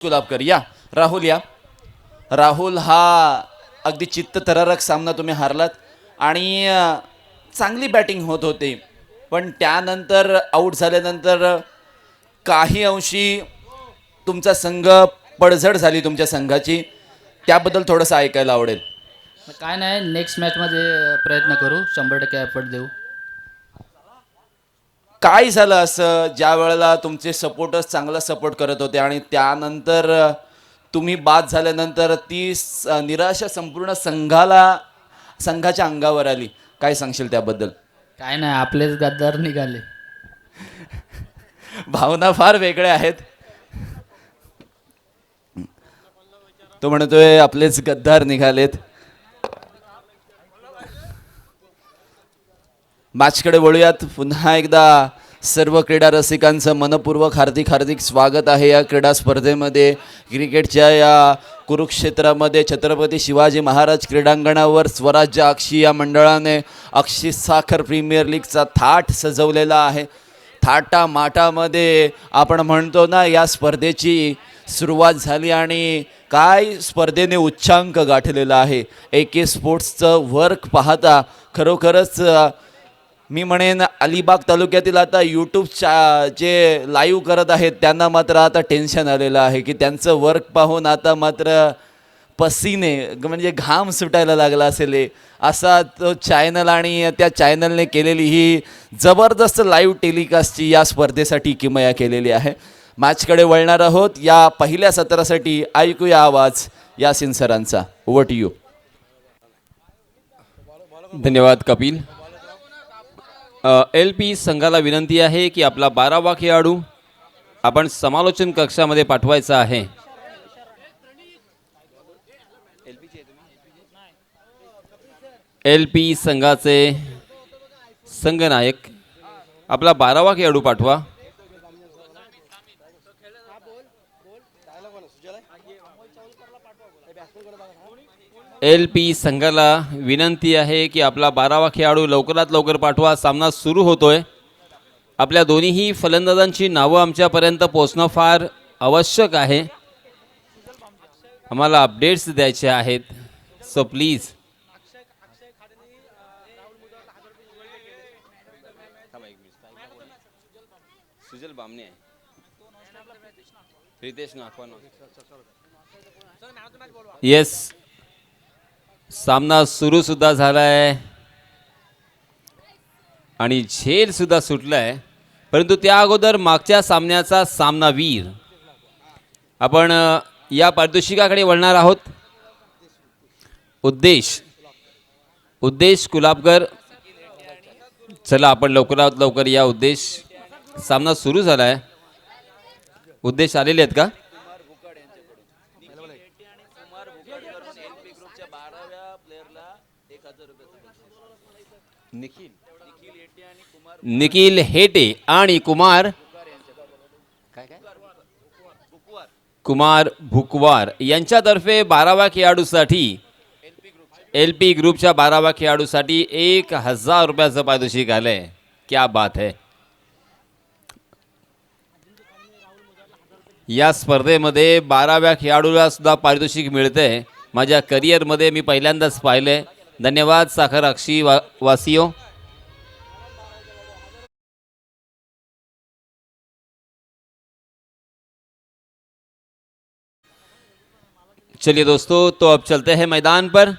गुलाबकर या. राहुल या. राहुल हा अगदी चित्तथरारक सामना तुम्ही हारलात आणि चांगली बॅटिंग होत होते, पण त्यानंतर आऊट झाल्यानंतर काही अंशी तुमचा संघ पडझड झाली तुमच्या संघाची. त्याबद्दल थोडंसं ऐकायला आवडेल. काय नाही, नेक्स्ट मॅचमध्ये प्रयत्न करू, 100% एफर्ट देऊ. काय झालं असं ज्या वेळेला तुमचे सपोर्टर्स चांगला सपोर्ट करत होते आणि त्यानंतर तुम्ही बाद झाल्यानंतर ती निराशा संपूर्ण संघाच्या अंगावर आली. काय सांगशील त्याबद्दल? काय नाही, आपलेच गद्दार निघाले. भावना फार वेगळ्या आहेत. तो म्हणतोय आपलेच गद्दार निघालेत. मॅचकडे वळूयात. पुन्हा एकदा सर्व क्रीडा रसिकांचं मनपूर्वक हार्दिक स्वागत आहे या क्रीडा स्पर्धेमध्ये. क्रिकेटच्या या कुरुक्षेत्रामध्ये छत्रपती शिवाजी महाराज क्रीडांगणावर स्वराज्य अक्षी या मंडळाने अक्षी साखर प्रीमियर लीगचा थाट सजवलेला आहे. थाटामाटामध्ये आपण म्हणतो ना, या स्पर्धेची सुरुवात झाली आणि काय स्पर्धेने उच्चांक गाठलेला आहे. AK स्पोर्ट्सचं वर्क पाहता खरोखरच मी म्हणेन अलिबाग तालुक्यातील आता यूट्यूबच्या जे लाईव्ह करत आहेत त्यांना मात्र आता टेन्शन आलेलं आहे की त्यांचं वर्क पाहून आता मात्र पसीने म्हणजे घाम सुटायला लागला असेल. असा तो चॅनल आणि त्या चॅनलने केलेली ही जबरदस्त लाईव्ह टेलिकास्टची या स्पर्धेसाठी किमया केलेली आहे. मॅचकडे वळणार आहोत. या पहिल्या सत्रासाठी ऐकूया आवाज यासिन सरांचा. Over to you. धन्यवाद कपिल. LP संघाला विनंती आहे की आपला 12वा खेळाडू आपण समालोचन कक्षामध्ये पाठवायचा आहे. LP संघाचे संघनायक आपला 12वा खेळाडू पाठवा. LP संघाला विनंती आहे की आपला 12वा खेळाडू लवकरात लवकर पाठवा. सामना सुरू होतोय. आपल्या दोन्हीही फलंदाजांची नावं आमच्यापर्यंत पोहोचणं फार आवश्यक आहे. आम्हाला अपडेट्स द्यायचे आहेत, सो प्लीज. सुजल बामणे आहे, रितेश नागवान. येस, सामना सुरू सुद्धा झालाय आणि झेल सुद्धा सुटलाय. परंतु त्या अगोदर मागच्या सामन्याचा सामनावीर आपण या पारितोषिकाकडे वळणार आहोत. उद्देश कुलाबकर. चला आपण लवकरात लवकर या. उद्देश, सामना सुरू झालाय. उद्देश आलेले आहेत का? निखिल हेटे आणि कुमार भुकवार यांच्यातर्फे 12व्या खेळाडूसाठी LP ग्रुपच्या 12व्या खेळाडूसाठी 1000 रुपयाचं पारितोषिक आलंय. क्या बात है. या स्पर्धेमध्ये 12व्या खेळाडूला सुद्धा पारितोषिक मिळतंय. माझ्या करिअरमध्ये मी पहिल्यांदाच पाहिलंय. धन्यवाद साखर अक्षी वासियो. चलिए दोस्तों, तो अब चलते हैं मैदान पर.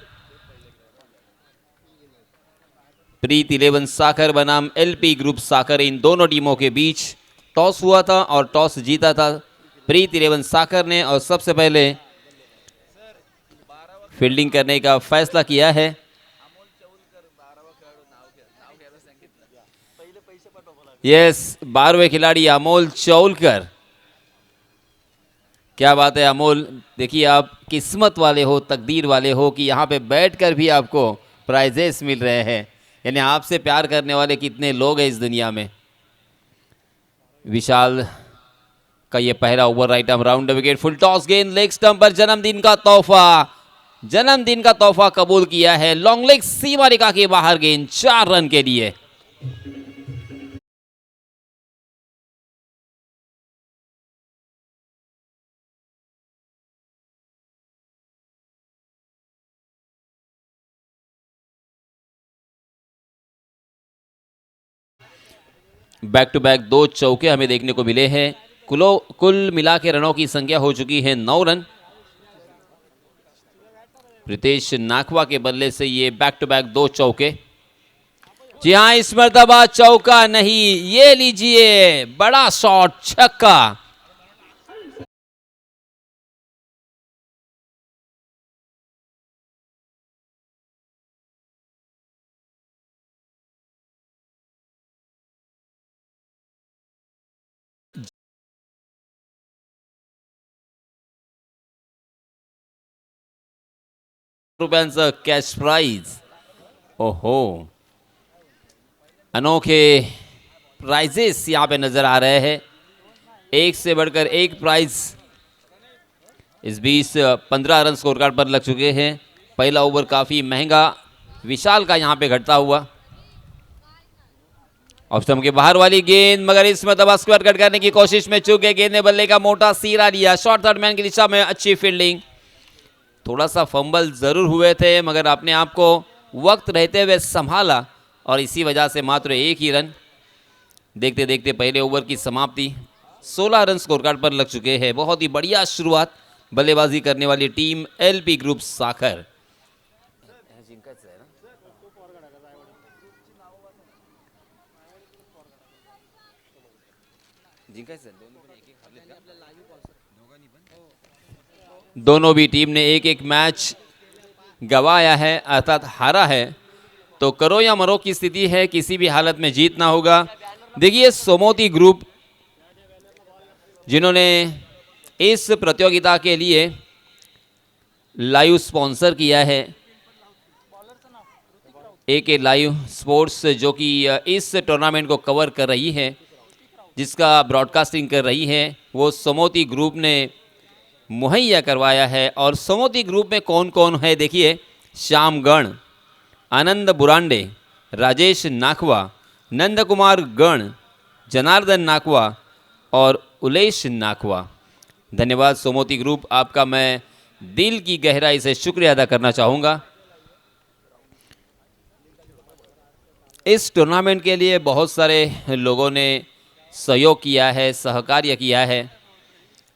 प्रीत 11 साकर बनाम LP ग्रुप साकर, इन दोनों टीमों के बीच टॉस हुआ था और टॉस जीता था प्रीत 11 साकर ने और सबसे पहले फील्डिंग करने का फैसला किया है. यस, 12वें खिलाड़ी अमोल चौलकर. क्या बात है अमोल. देखिए, आप किस्मत वाले हो, तकदीर वाले हो कि यहाँ पे बैठकर भी आपको प्राइजेस मिल रहे हैं. यानी आपसे प्यार करने वाले कितने लोग हैं इस दुनिया में. विशाल का ये पहला over, right arm round wicket, फुल टॉस गेंद लेग स्टंप पर. जन्मदिन का तोहफा कबूल किया है. लॉन्ग लेग सीमा रेखा के बाहर गेंद 4 रन के लिए. बैक टू बैक 2 चौके हमें देखने को मिले हैं। कुल मिला के रनों की संख्या हो चुकी है 9 रन। प्रीतेश नाखवा के बल्ले से ये बैक टू बैक 2 चौके। जी हाँ, इस मर्तबा चौका नहीं, ये लीजिए बड़ा शॉट, छक्का। रुपयांचं कॅश प्राइज। ओहो, अनोखे प्राइजेस यहाँ पे नजर आ रहे हैं, एक से बढ़कर एक प्राइज। इस बीच 15 रन स्कोर कार्ड पर लग चुके हैं। पहला ओवर काफी महंगा विशाल का यहाँ पे घटता हुआ। ऑफ स्टंप के बाहर वाली गेंद, मगर इसमें दबा स्क्वायर कट करने की कोशिश में चूक गए। गेंद ने बल्ले का मोटा सीरा लिया, शॉर्ट थर्ड मैन की दिशा में अच्छी फील्डिंग। थोड़ा सा फंबल जरूर हुए थे, मगर अपने आप को वक्त रहते हुए संभाला और इसी वजह से मात्र 1 ही रन। देखते देखते पहले ओवर की समाप्ति। 16 रन स्कोर कार्ड पर लग चुके हैं। बहुत ही बढ़िया शुरुआत बल्लेबाजी करने वाली टीम एलपी ग्रुप साखर। दोनों भी टीम ने एक एक मैच गंवाया है, अर्थात हारा है, तो करो या मरो की स्थिति है। किसी भी हालत में जीतना होगा। देखिए, सोमोती ग्रुप जिन्होंने इस प्रतियोगिता के लिए लाइव स्पॉन्सर किया है, AK लाइव स्पोर्ट्स, जो कि इस टूर्नामेंट को कवर कर रही है, जिसका ब्रॉडकास्टिंग कर रही है, वो सोमोती ग्रुप ने मुहैया करवाया है। और सोमोती ग्रुप में कौन कौन है देखिए, श्याम गण, आनंद बुरांडे, राजेश नाखवा, नंद कुमार गण, जनार्दन नाखवा और उलेश नाखवा। धन्यवाद सोमोती ग्रुप, आपका मैं दिल की गहराई से शुक्रिया अदा करना चाहूँगा। इस टूर्नामेंट के लिए बहुत सारे लोगों ने सहयोग किया है, सहकार्य किया है,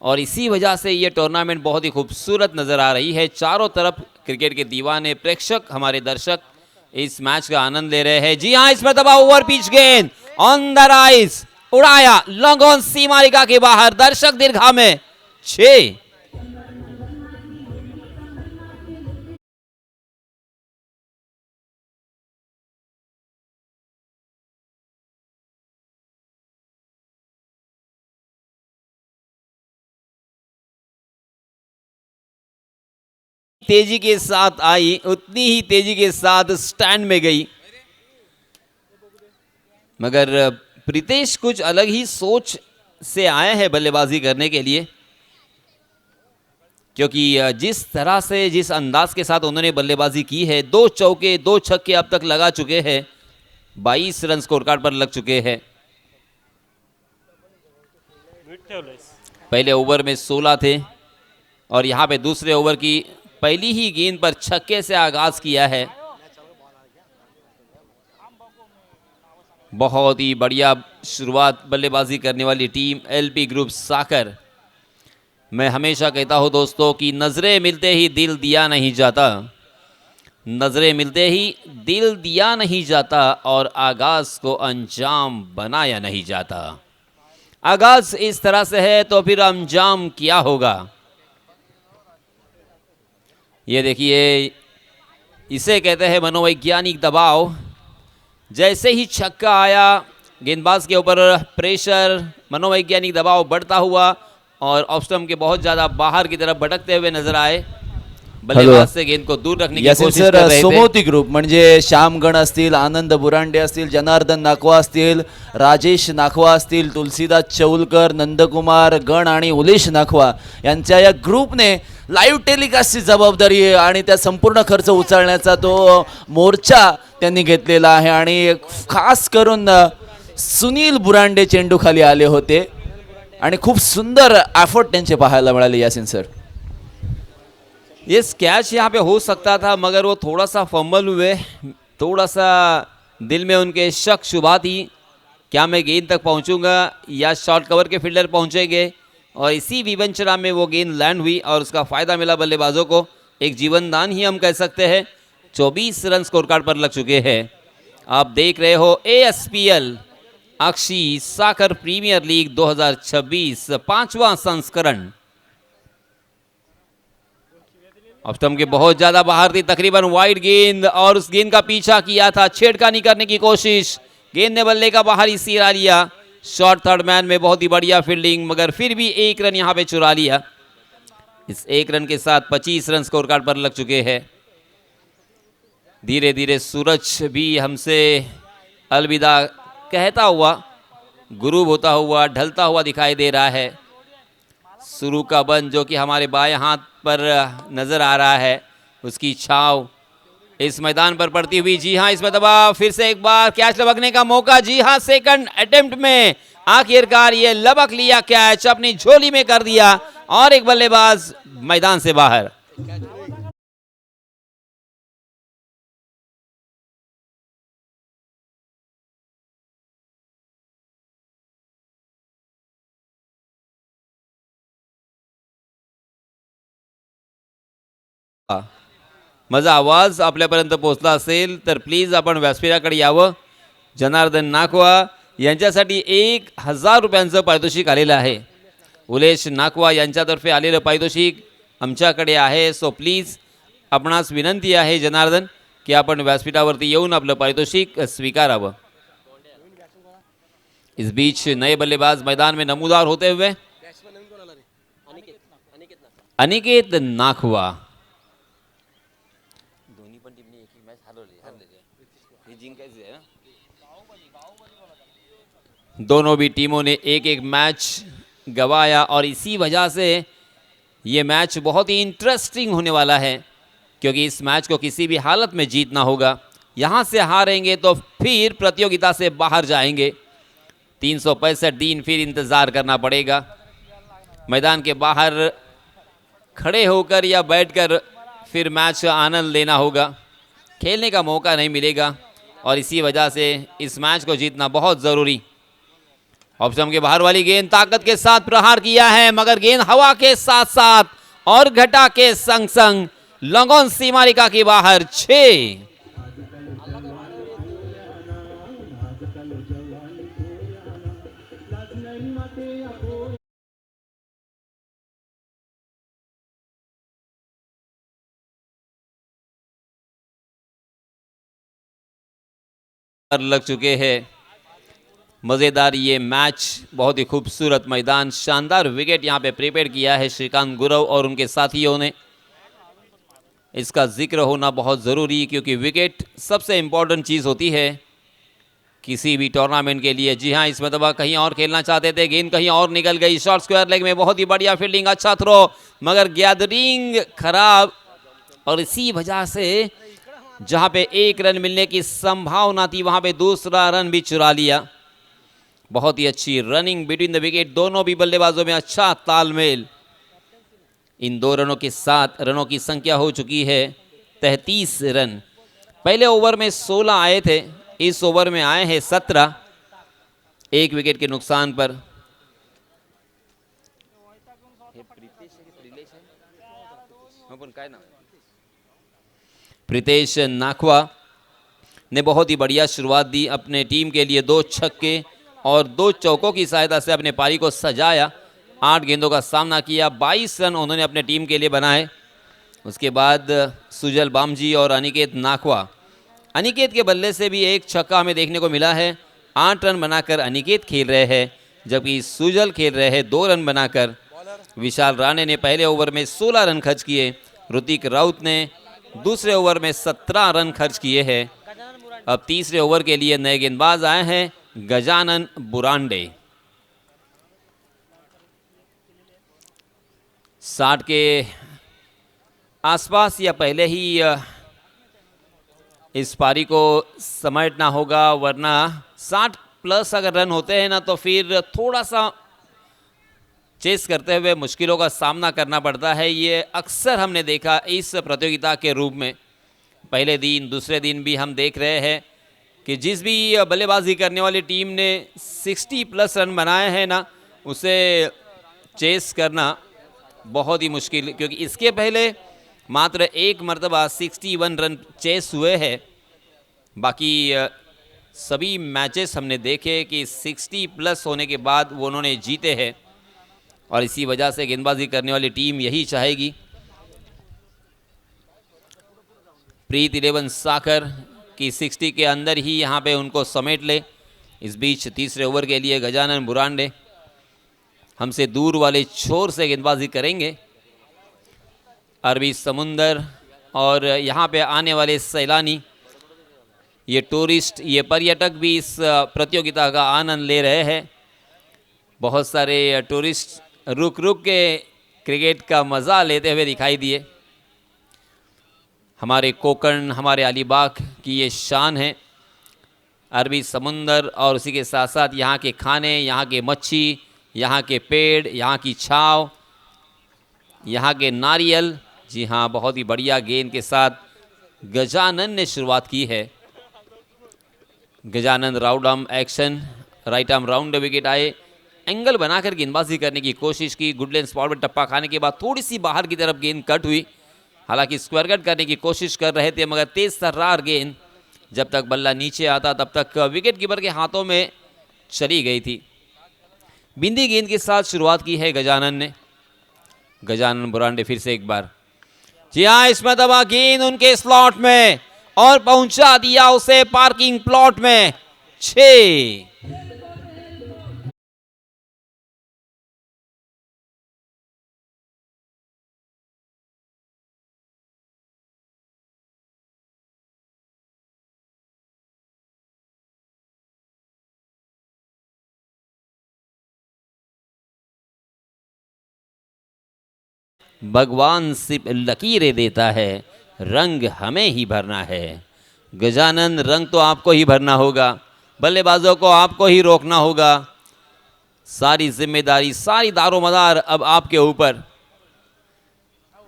और इसी वजह से ये टूर्नामेंट बहुत ही खूबसूरत नज़र आ रही है। चारों तरफ क्रिकेट के दीवाने, प्रेक्षक, हमारे दर्शक इस मैच का आनंद ले रहे हैं। जी हाँ, इसमें दबा ओवर पिच गेंद ऑन द राइज, उड़ाया लॉन्ग ऑन सीमारेखा के बाहर, दर्शक दीर्घा में 6। तेजी के साथ आई, उतनी ही तेजी के साथ स्टैंड में गई, मगर प्रीतेश कुछ अलग ही सोच से आए हैं बल्लेबाजी करने के लिए, क्योंकि जिस तरह से, जिस अंदाज के साथ उन्होंने बल्लेबाजी की है, 2 चौके 2 छक्के अब तक लगा चुके हैं, 22 रन स्कोर कार्ड पर लग चुके हैं। पहले ओवर में 16 थे और यहाँ पे दूसरे ओवर की पहली ही गेंद पर छक्के से आगाज किया है। बहुत ही बढ़िया शुरुआत बल्लेबाजी करने वाली टीम एलपी ग्रुप साकर। मैं हमेशा कहता हूं दोस्तों कि नजरें मिलते ही दिल दिया नहीं जाता, नजरें मिलते ही दिल दिया नहीं जाता, और आगाज को अंजाम बनाया नहीं जाता। आगाज इस तरह से है तो फिर अंजाम क्या होगा। ये देखिए, इसे कहते हैं मनोवैज्ञानिक दबाव। जैसे ही छक्का आया, गेंदबाज के ऊपर प्रेशर, मनोवैज्ञानिक दबाव बढ़ता हुआ और ऑफ स्टंप के बहुत ज़्यादा बाहर की तरफ भटकते हुए नजर आए। बल्लेबाज से गेंद को दूर रखने की कोशिश कर रहे थे। सोमोती ग्रुप म्हणजे श्याम गण असतील, आनंद बुरांडे असतील, जनार्दन नाखवा असतील, राजेश नाखवा असतील, तुलसीदास चौलकर, नंदकुमार गण आणि उलेश नाखवा यांच्या या ग्रुपने लाईव्ह टेलिकास्टची जबाबदारी आणि त्या संपूर्ण खर्च उचलण्याचा तो मोर्चा त्यांनी घेतलेला आहे। आणि खास करून सुनील बुरांडे चेंडू खाली आले होते आणि खूप सुंदर एफर्ट त्यांचे पाहायला मिळाले। यासिन सर, ये कैच यहाँ पे हो सकता था, मगर वो थोड़ा सा फंबल हुए, थोड़ा सा दिल में उनके शक शुबा थी, क्या मैं गेंद तक पहुंचूंगा या शॉर्ट कवर के फील्डर पहुंचेंगे, और इसी विवंचना में वो गेंद लैंड हुई और उसका फ़ायदा मिला बल्लेबाजों को। एक जीवन दान ही हम कह सकते हैं। 24 रन स्कोर कार्ड पर लग चुके हैं। आप देख रहे हो ASPL अक्षी साकर प्रीमियर लीग 2026 पांचवा संस्करण। ऑफ के बहुत ज्यादा बाहर थी, तकरीबन वाइड गेंद, और उस गेंद का पीछा किया था, छेड़खानी करने की कोशिश, गेंद ने बल्ले का बाहरी सिरा लिया। शॉर्ट थर्ड मैन में बहुत ही बढ़िया फील्डिंग, मगर फिर भी एक रन यहां पे चुरा लिया। इस एक रन के साथ 25 रन स्कोर कार्ड पर लग चुके हैं। धीरे धीरे सूरज भी हमसे अलविदा कहता हुआ, गुरूब होता हुआ, ढलता हुआ दिखाई दे रहा है। शुरू का बंद जो कि हमारे बाएं हाथ पर नजर आ रहा है, उसकी छाव इस मैदान पर पड़ती हुई। जी हां, इसमें दबा, फिर से एक बार कैच लपकने का मौका। जी हां, सेकंड अटेम्प्ट में आखिरकार ये लपक लिया कैच, अपनी झोली में कर दिया, और एक बल्लेबाज मैदान से बाहर। माझा आवाज आपल्यापर्यंत पोहोचला असेल तर प्लीज आपण व्यासपीठाकडे यावं। जनार्दन नाकवा यांच्यासाठी 1000 रुपयांचं पारितोषिक आलेलं आहे। उलेश नाकवा यांच्यातर्फे आलेलं पारितोषिक आमच्याकडे आहे। सो प्लीज आपणास विनंती आहे जनार्दन की आपण व्यासपीठावरती येऊन आपलं पारितोषिक स्वीकारावं। इस बीच नए बल्लेबाज मैदान में नमूदार होते हुए अनिकेत नाखवा। दोनों भी टीमों ने एक एक मैच गंवाया, और इसी वजह से ये मैच बहुत ही इंटरेस्टिंग होने वाला है, क्योंकि इस मैच को किसी भी हालत में जीतना होगा। यहाँ से हारेंगे तो फिर प्रतियोगिता से बाहर जाएंगे। 365 दिन फिर इंतज़ार करना पड़ेगा। मैदान के बाहर खड़े होकर या बैठकर फिर मैच का आनंद लेना होगा, खेलने का मौका नहीं मिलेगा, और इसी वजह से इस मैच को जीतना बहुत ज़रूरी। ऑप्शन के बाहर वाली गेंद ताकत के साथ प्रहार किया है, मगर गेंद हवा के साथ साथ और घटा के संग संग लगोन सीमा रेखा के बाहर 6। लग चुके हैं। मज़ेदार ये मैच, बहुत ही खूबसूरत मैदान, शानदार विकेट यहाँ पे प्रिपेयर किया है श्रीकांत गुरव और उनके साथियों ने। इसका जिक्र होना बहुत ज़रूरी, क्योंकि विकेट सबसे इम्पोर्टेंट चीज़ होती है किसी भी टूर्नामेंट के लिए। जी हाँ, इसमें दबा कहीं और खेलना चाहते थे, गेंद कहीं और निकल गई। शॉर्ट स्क्वायर लेग में बहुत ही बढ़िया फील्डिंग, अच्छा थ्रो, मगर गैदरिंग खराब, और इसी वजह से जहाँ पे एक रन मिलने की संभावना थी वहाँ पे दूसरा रन भी चुरा लिया। बहुत ही अच्छी रनिंग बिटवीन द विकेट, दोनों भी बल्लेबाजों में अच्छा तालमेल। इन 2 रनों के साथ रनों की संख्या हो चुकी है 33 रन। पहले ओवर में 16 आए थे, इस ओवर में आए हैं 17, एक विकेट के नुकसान पर। प्रीतेश नाखवा ने बहुत ही बढ़िया शुरुआत दी, अपने टीम के लिए 2 छक्के और 2 चौकों की सहायता से अपने पारी को सजाया। 8 गेंदों का सामना किया, 22 रन उन्होंने अपने टीम के लिए बनाए। उसके बाद सुजल बामजी और अनिकेत नाखवा, अनिकेत के बल्ले से भी एक छक्का हमें देखने को मिला है। 8 रन बनाकर अनिकेत खेल रहे हैं, जबकि सुजल खेल रहे हैं 2 रन बनाकर। विशाल राणे ने पहले ओवर में 16 रन खर्च किए। ऋतिक राउत ने दूसरे ओवर में 17 रन खर्च किए हैं। अब तीसरे ओवर के लिए नए गेंदबाज आए हैं, गजानन बुरांडे। 60 के आसपास या पहले ही इस पारी को समेटना होगा, वरना 60 प्लस अगर रन होते हैं ना तो फिर थोड़ा सा चेस करते हुए मुश्किलों का सामना करना पड़ता है। ये अक्सर हमने देखा इस प्रतियोगिता के रूप में। पहले दिन दूसरे दिन भी हम देख रहे हैं कि जिस भी बल्लेबाजी करने वाली टीम ने 60 प्लस रन बनाए हैं ना, उसे चेस करना बहुत ही मुश्किल, क्योंकि इसके पहले मात्र एक मरतबा 61 रन चेस हुए हैं। बाकी सभी मैचेस हमने देखे कि 60 प्लस होने के बाद वो उन्होंने जीते हैं, और इसी वजह से गेंदबाजी करने वाली टीम यही चाहेगी। प्रीत 11 साकर की 60 के अंदर ही यहाँ पे उनको समेट ले। इस बीच तीसरे ओवर के लिए गजानन बुरांडे हमसे दूर वाले छोर से गेंदबाजी करेंगे। अरबी समुंदर और यहाँ पे आने वाले सैलानी, ये टूरिस्ट, ये पर्यटक भी इस प्रतियोगिता का आनंद ले रहे हैं। बहुत सारे टूरिस्ट रुक रुक के क्रिकेट का मज़ा लेते हुए दिखाई दिए। हमारे कोकण, हमारे अलीबाग की ये शान है, अरबी समुंदर, और उसी के साथ साथ यहाँ के खाने, यहाँ के मच्छी, यहाँ के पेड़, यहाँ की छाव, यहाँ के नारियल। जी हाँ, बहुत ही बढ़िया गेंद के साथ गजानन ने शुरुआत की है। Gajanan round arm action, right arm round wicket आए, एंगल बनाकर गेंदबाजी करने की कोशिश की। गुडलैंड स्पॉट में टप्पा खाने के बाद थोड़ी सी बाहर की तरफ गेंद कट हुई। हालांकि स्क्वायर कट करने की कोशिश कर रहे थे, मगर तेज तर्रार गेंद जब तक बल्ला नीचे आता तब तक विकेट कीपर के हाथों में चली गई थी। बिंदी गेंद के साथ शुरुआत की है गजानन ने। गजानन बुरांडे फिर से एक बार, जी हाँ, इसमें दबा गेंद उनके स्लॉट में और पहुंचा दिया उसे पार्किंग प्लॉट में। 6। भगवान सिर्फ लकीरें देता है, रंग हमें ही भरना है। गजानन, रंग तो आपको ही भरना होगा, बल्लेबाजों को आपको ही रोकना होगा। सारी जिम्मेदारी, सारी दारोमदार अब आपके ऊपर।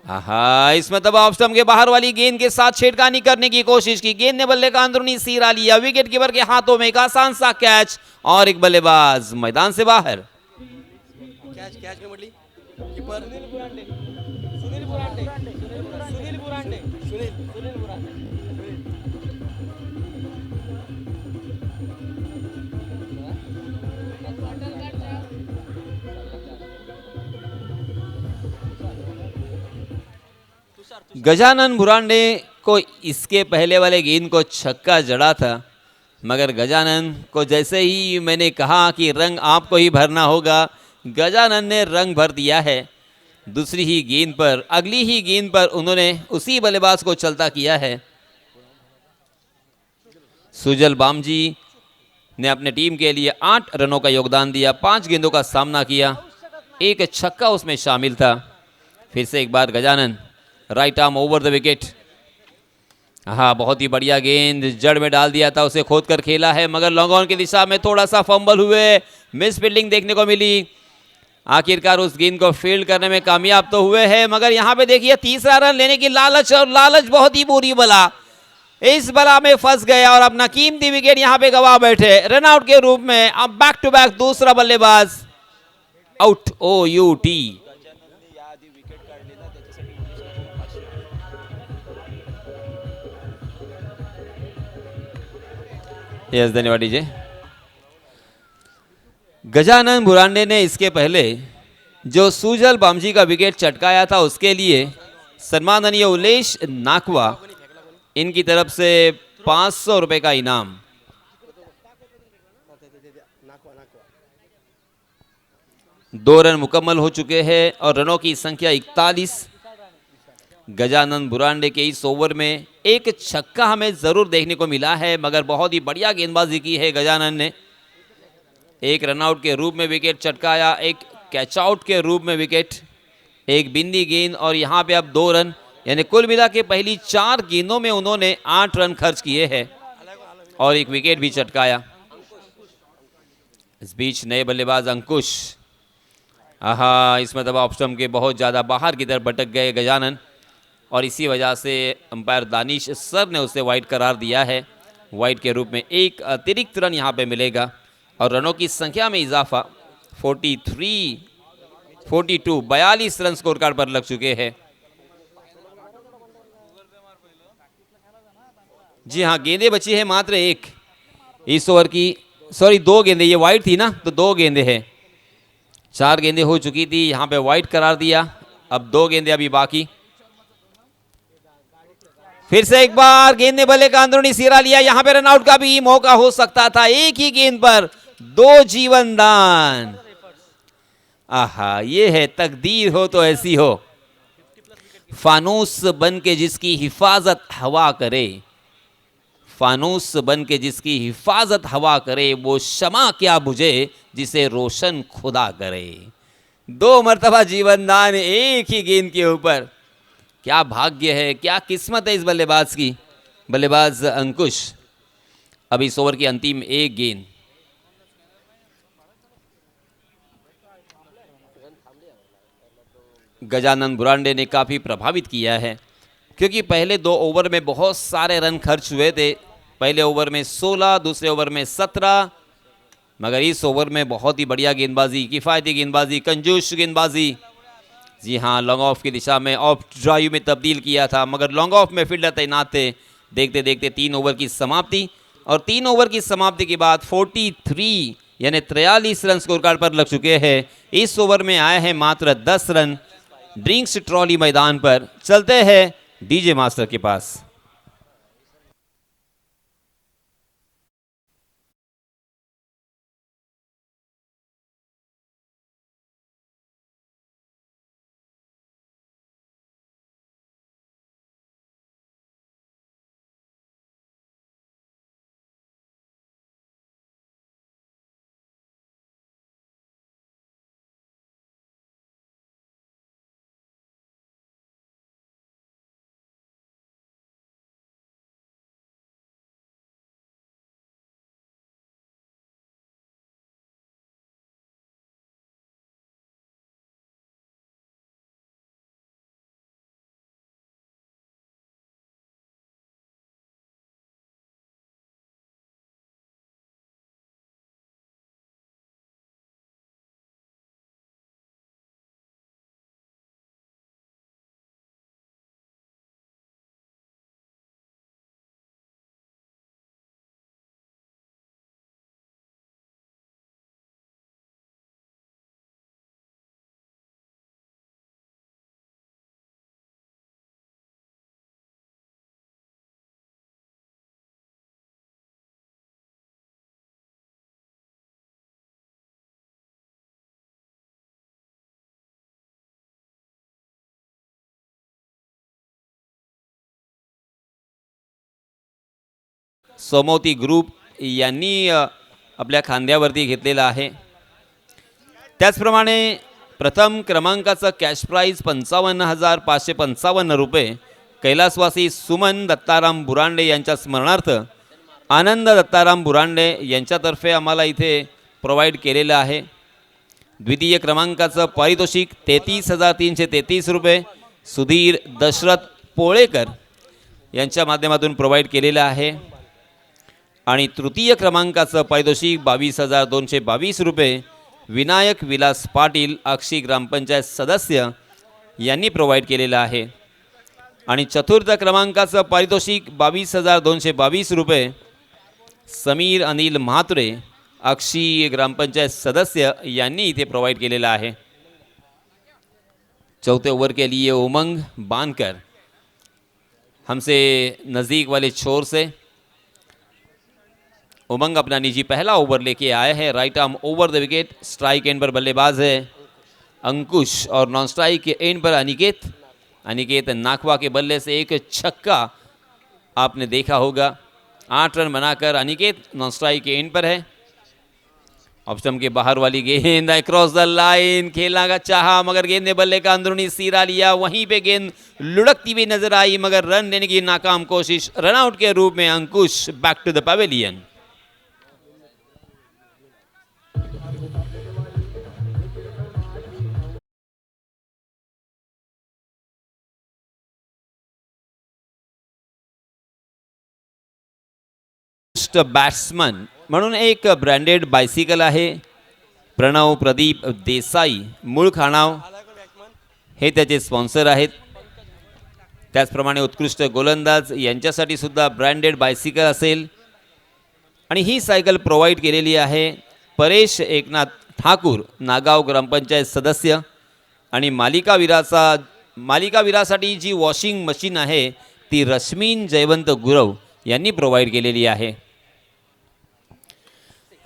आहा, इसमें दबाव स्टंप के बाहर वाली गेंद के साथ छेड़खानी करने की कोशिश की। गेंद ने बल्ले का अंदरूनी सिरा लिया। विकेट कीपर के हाथों में एक आसान सा कैच और एक बल्लेबाज मैदान से बाहर। कैच में म्हटली कीपर सुनील बुरांडे, सुनील बुरांडे, सुनील बुरांडे, सुनील बुरांडे। गजानन बुरांडे को इसके पहले वाले गेंद को छक्का जड़ा था, मगर गजानन को जैसे ही मैंने कहा कि रंग आपको ही भरना होगा, गजानन ने रंग भर दिया है। दूसरी ही गेंद पर, अगली ही गेंद पर उन्होंने उसी बल्लेबाज को चलता किया है। सुजल बामजी ने अपने टीम के लिए 8 रनों का योगदान दिया, 5 गेंदों का सामना किया, एक छक्का उसमें शामिल था। फिर से एक बार Gajanan, right arm over the wicket. हाँ, बहुत ही बढ़िया गेंद, जड़ में डाल दिया था, उसे खोद कर खेला है, मगर लॉन्ग ऑन की दिशा में थोड़ा सा फंबल हुए, मिस फील्डिंग देखने को मिली। आखिरकार उस गेंद को फील्ड करने में कामयाब तो हुए हैं, मगर यहाँ पे देखिए तीसरा रन लेने की लालच, और लालच बहुत ही बुरी बला। इस बला में फंस गए और अपना कीमती विकेट यहाँ पे गवा बैठे रन आउट के रूप में। अब बैक टू बैक दूसरा बल्लेबाज आउट, OUT। यस, धन्यवाद डीजे। गजानन बुरांडे ने इसके पहले जो सुजल बामजी का विकेट चटकाया था, उसके लिए सम्माननीय उल्लेश नाकवा, इनकी तरफ से 500 रुपए का इनाम। दो रन मुकम्मल हो चुके हैं और रनों की संख्या 41। गजानन बुरांडे के इस ओवर में एक छक्का हमें जरूर देखने को मिला है, मगर बहुत ही बढ़िया गेंदबाजी की है गजानन ने। एक रनआउट के रूप में विकेट चटकाया, एक कैच आउट के रूप में विकेट, एक बिंदी गेंद, और यहाँ पे अब 2 रन, यानी कुल मिला के पहली 4 गेंदों में उन्होंने 8 रन खर्च किए हैं और एक विकेट भी चटकाया। इस बीच नए बल्लेबाज अंकुश, आहा, इसमें दबाव स्टंप के बहुत ज़्यादा बाहर की तरफ भटक गए गजानन, और इसी वजह से अंपायर दानिश सर ने उसे वाइड करार दिया है। वाइड के रूप में। एक अतिरिक्त रन यहाँ पे मिलेगा और रनों की संख्या में इजाफा 42 रन स्कोर कार्ड पर लग चुके हैं। जी हाँ, गेंदें बची है मात्र एक इस ओवर की, सॉरी 2 गेंदें, ये वाइड थी ना तो 2 गेंदें हैं। 4 गेंदें हो चुकी थी, यहाँ पे वाइड करार दिया, अब 2 गेंदें अभी बाकी। फिर से एक बार गेंद ने बल्ले का अंदरूनी सिरा लिया, यहाँ पे रनआउट का भी मौका हो सकता था। एक ही गेंद पर 2 जीवन दान। आहा, ये है तकदीर हो तो ऐसी हो। फानूस बन के जिसकी हिफाजत हवा करे, फानूस बन के जिसकी हिफाजत हवा करे, वो शमा क्या बुझे जिसे रोशन खुदा करे। 2 मर्तबा जीवन दान एक ही गेंद के ऊपर। क्या भाग्य है, क्या किस्मत है इस बल्लेबाज की। बल्लेबाज अंकुश। अब इस ओवर की अंतिम एक गेंद। गजानन बुरांडे ने काफ़ी प्रभावित किया है, क्योंकि पहले 2 ओवर में बहुत सारे रन खर्च हुए थे। पहले ओवर में 16, दूसरे ओवर में 17, मगर इस ओवर में बहुत ही बढ़िया गेंदबाजी, किफ़ायती गेंदबाजी, कंजूस गेंदबाजी। जी हाँ, लॉन्ग ऑफ की दिशा में ऑफ ड्राइव में तब्दील किया था, मगर लॉन्ग ऑफ में फील्डर तैनात थे। देखते देखते 3 ओवर की समाप्ति, और 3 ओवर की समाप्ति के बाद 43 यानी 43 रन स्कोर कार्ड पर लग चुके हैं। इस ओवर में आए हैं मात्र 10 रन। ड्रिंक्स ट्रॉली मैदान पर। चलते हैं डीजे मास्टर के पास। सोमवती ग्रुप यांनी आपल्या खांद्यावरती घेतलेला आहे। त्याचप्रमाणे प्रथम क्रमांकाचं कॅश प्राइज 55,555 रुपये कैलासवासी सुमन दत्ताराम बुरांडे यांच्या स्मरणार्थ आनंद दत्ताराम बुरांडे यांच्यातर्फे आम्हाला इथे प्रोव्हाइड केलेलं आहे। द्वितीय क्रमांकाचं पारितोषिक 33,333 रुपये सुधीर दशरथ पोळेकर यांच्या माध्यमातून प्रोव्हाइड केलेलं आहे। आणि तृतीय क्रमांकाचं पारितोषिक 22,222 रुपये विनायक विलास पाटील अक्षी ग्रामपंचायत सदस्य यांनी प्रोव्हाइड केलेलं आहे। आणि चतुर्थ क्रमांकाचं पारितोषिक 22,222 रुपये समीर अनिल म्हात्रे अक्षी ग्रामपंचायत सदस्य यांनी इथे प्रोवाइड केलेला आहे। चौथे ओवर के लिए उमंग बानकर हमसे नज़दीक वाले छोर से उमंग अपना निजी पहला ओवर लेके आए हैं। Right arm over the wicket, strike end पर बल्लेबाज है अंकुश और नॉन स्ट्राइक के एंड पर अनिकेत। अनिकेत नाखवा के बल्ले से एक छक्का आपने देखा होगा। 8 रन बनाकर अनिकेत नॉन स्ट्राइक के एंड पर है। ऑफ स्टंप के बाहर वाली गेंद अक्रॉस द लाइन खेलना का चाहा, मगर गेंद ने बल्ले का अंदरूनी सिरा लिया। वहीं पे गेंद लुढ़कती हुई नजर आई, मगर रन लेने की नाकाम कोशिश। रन आउट के रूप में Ankush back to the pavilion. Best batsman म्हणून एक ब्रँडेड बायसिकल आहे. प्रणव प्रदीप देसाई मूळ खाणाव हे त्याचे स्पॉन्सर आहेत. त्याचप्रमाणे उत्कृष्ट गोलंदाज यांच्यासाठी सुद्धा ब्रँडेड बायसिकल असेल. आणि ही सायकल प्रोव्हाइड केलेली आहे परेश एकनाथ ठाकूर, नागाव ग्रामपंचायत सदस्य. आणि मालिकावीरासाठी जी वॉशिंग मशीन आहे ती रश्मीन जयवंत गुरव यांनी प्रोव्हाइड केलेली आहे.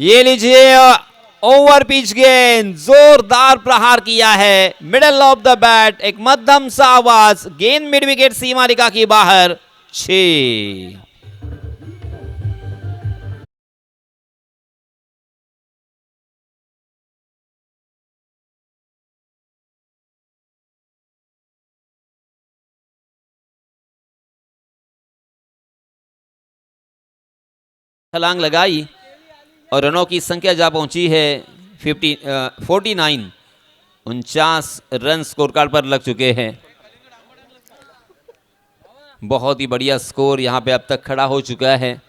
ये लीजिए ओवर पिच गेंद, जोरदार प्रहार किया है मिडल ऑफ द बैट. एक मध्यम सा आवाज, गेंद मिड विकेट सीमारेखा के बाहर. 6. छलांग लगाई और रनों की संख्या जा पहुंची है 49. 49 रन स्कोर कार्ड पर लग चुके हैं. बहुत ही बढ़िया स्कोर यहाँ पे अब तक खड़ा हो चुका है.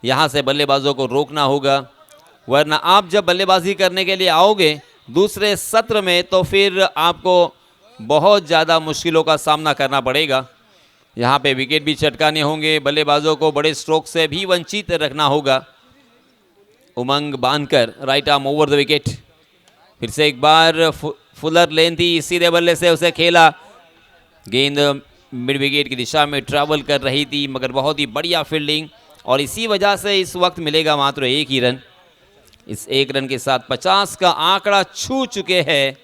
यहाँ से बल्लेबाजों को रोकना होगा, वरना आप जब बल्लेबाजी करने के लिए आओगे दूसरे सत्र में तो फिर आपको बहुत ज़्यादा मुश्किलों का सामना करना पड़ेगा. यहाँ पे विकेट भी चटकाने होंगे, बल्लेबाजों को बड़े स्ट्रोक से भी वंचित रखना होगा. उमंग बांधकर right arm over the wicket. फिर से एक बार फुलर लेन थी, सीधे बल्ले से उसे खेला. गेंद मिड विकेट की दिशा में ट्रैवल कर रही थी, मगर बहुत ही बढ़िया फील्डिंग और इसी वजह से इस वक्त मिलेगा मात्र 1 ही रन. इस 1 रन के साथ 50 का आंकड़ा छू चुके हैं.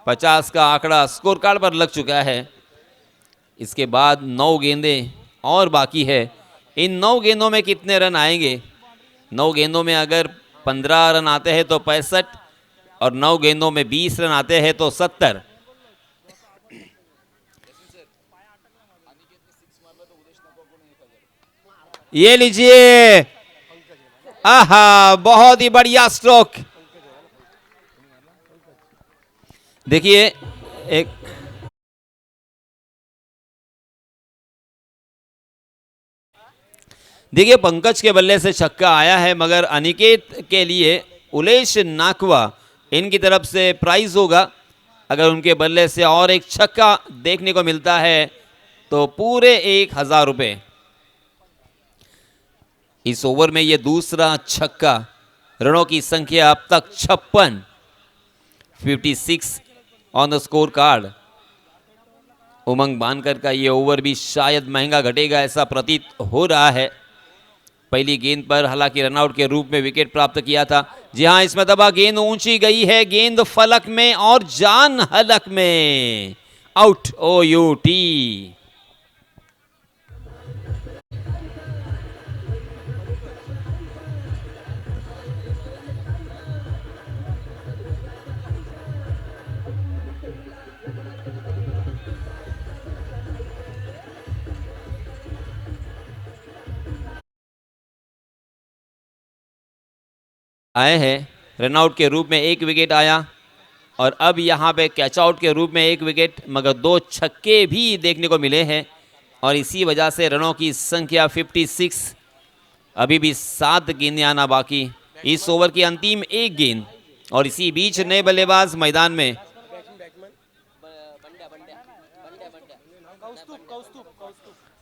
50 का आंकड़ा स्कोर कार्ड पर लग चुका है. इसके बाद 9 गेंदें और बाकी है. इन 9 गेंदों में कितने रन आएंगे? 9 गेंदों में अगर 15 रन आते हैं तो 65 और 9 गेंदों में 20 रन आते हैं तो 70. ये लीजिए, आहा, बहुत ही बढ़िया स्ट्रोक. देखिए एक देखिए पंकज के बल्ले से छक्का आया है, मगर अनिकेत के लिए उलेश नाकवा इनकी तरफ से प्राइज होगा. अगर उनके बल्ले से और एक छक्का देखने को मिलता है तो पूरे 1000 रुपये. इस ओवर में ये दूसरा छक्का. रनों की संख्या अब तक 56. 56 ऑन द स्कोर कार्ड. उमंग बानकर का ये ओवर भी शायद महंगा घटेगा ऐसा प्रतीत हो रहा है. पहली गेंद पर हालांकि रनआउट के रूप में विकेट प्राप्त किया था. जी हां, इस मरतबा गेंद ऊंची गई है, गेंद फलक में और जान हलक में. आउट. OUT. आए हैं. रनआउट के रूप में 1 विकेट आया और अब यहाँ पे कैच आउट के रूप में 1 विकेट, मगर 2 छक्के भी देखने को मिले हैं और इसी वजह से रनों की संख्या 56. अभी भी 7 गेंदें आना बाकी. इस ओवर की अंतिम 1 गेंद और इसी बीच नए बल्लेबाज मैदान में.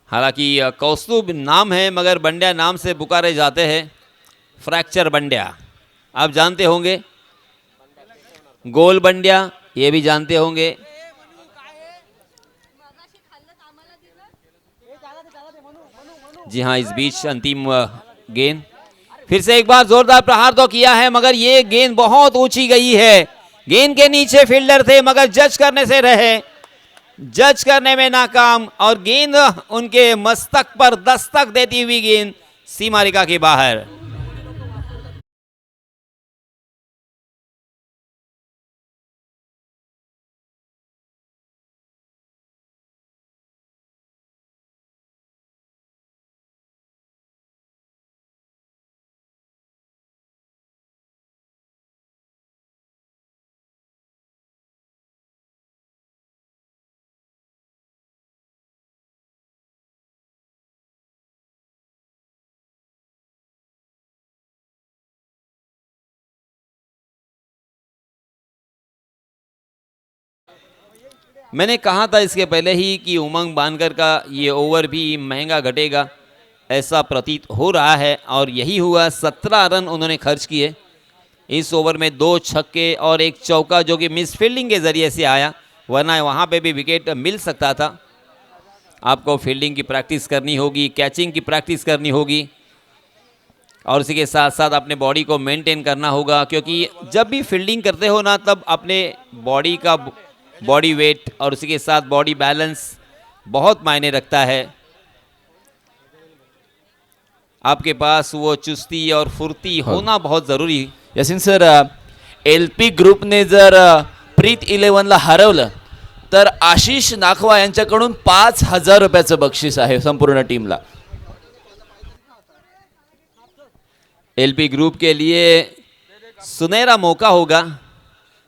हालांकि कौस्तुभ नाम है मगर बंड्या नाम से पुकारे जाते हैं. फ्रैक्चर बंड्या आप जानते होंगे, गोल बंड्या ये भी जानते होंगे. जी हाँ, इस बीच अंतिम गेंद. फिर से एक बार जोरदार प्रहार तो किया है, मगर ये गेंद बहुत ऊंची गई है. गेंद के नीचे फील्डर थे मगर जज करने से रहे, जज करने में नाकाम और गेंद उनके मस्तक पर दस्तक देती हुई गेंद सीमारेखा के बाहर. मैंने कहा था इसके पहले ही कि उमंग बानकर का ये ओवर भी महंगा घटेगा, ऐसा प्रतीत हो रहा है और यही हुआ। 17 रन उन्होंने खर्च किए इस ओवर में, 2 छक्के और 1 चौका जो कि मिस फील्डिंग के ज़रिए से आया, वरना वहाँ पे भी विकेट मिल सकता था। आपको फील्डिंग की प्रैक्टिस करनी होगी, कैचिंग की प्रैक्टिस करनी होगी और उसी के साथ साथ अपने बॉडी को मेंटेन करना होगा, क्योंकि जब भी फील्डिंग करते हो ना तब अपने बॉडी वेट और उसी के साथ बॉडी बैलेंस बहुत मायने रखता है। आपके पास वो चुस्ती और फुर्ती होना बहुत ज़रूरी। यासिन सर, LP ग्रुपने जर प्रीत 11ला हरवलं तर आशिष नाखवा यांच्याकडून 5,000 रुपयाचं बक्षीस आहे संपूर्ण टीमला. LP ग्रुप के लिए सुनहरा मौका होगा,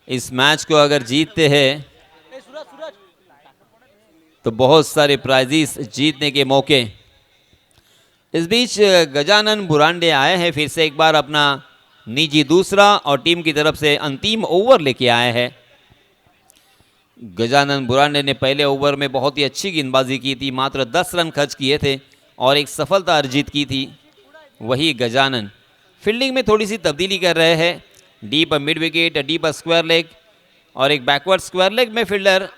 इस मैच को अगर जीतते हैं तो बहुत सारे प्राइजेस जीतने के मौके। इस बीच गजानन बुरांडे आए हैं फिर से एक बार अपना निजी दूसरा और टीम की तरफ से अंतिम ओवर लेके आए हैं। गजानन बुरांडे ने पहले ओवर में बहुत ही अच्छी गेंदबाजी की थी, मात्र 10 रन खर्च किए थे और एक सफलता अर्जित की थी। वही गजानन फील्डिंग में थोड़ी सी तब्दीली कर रहे हैं, deep mid wicket, deep square leg और एक बैकवर्ड स्क्वायर लेग में फील्डर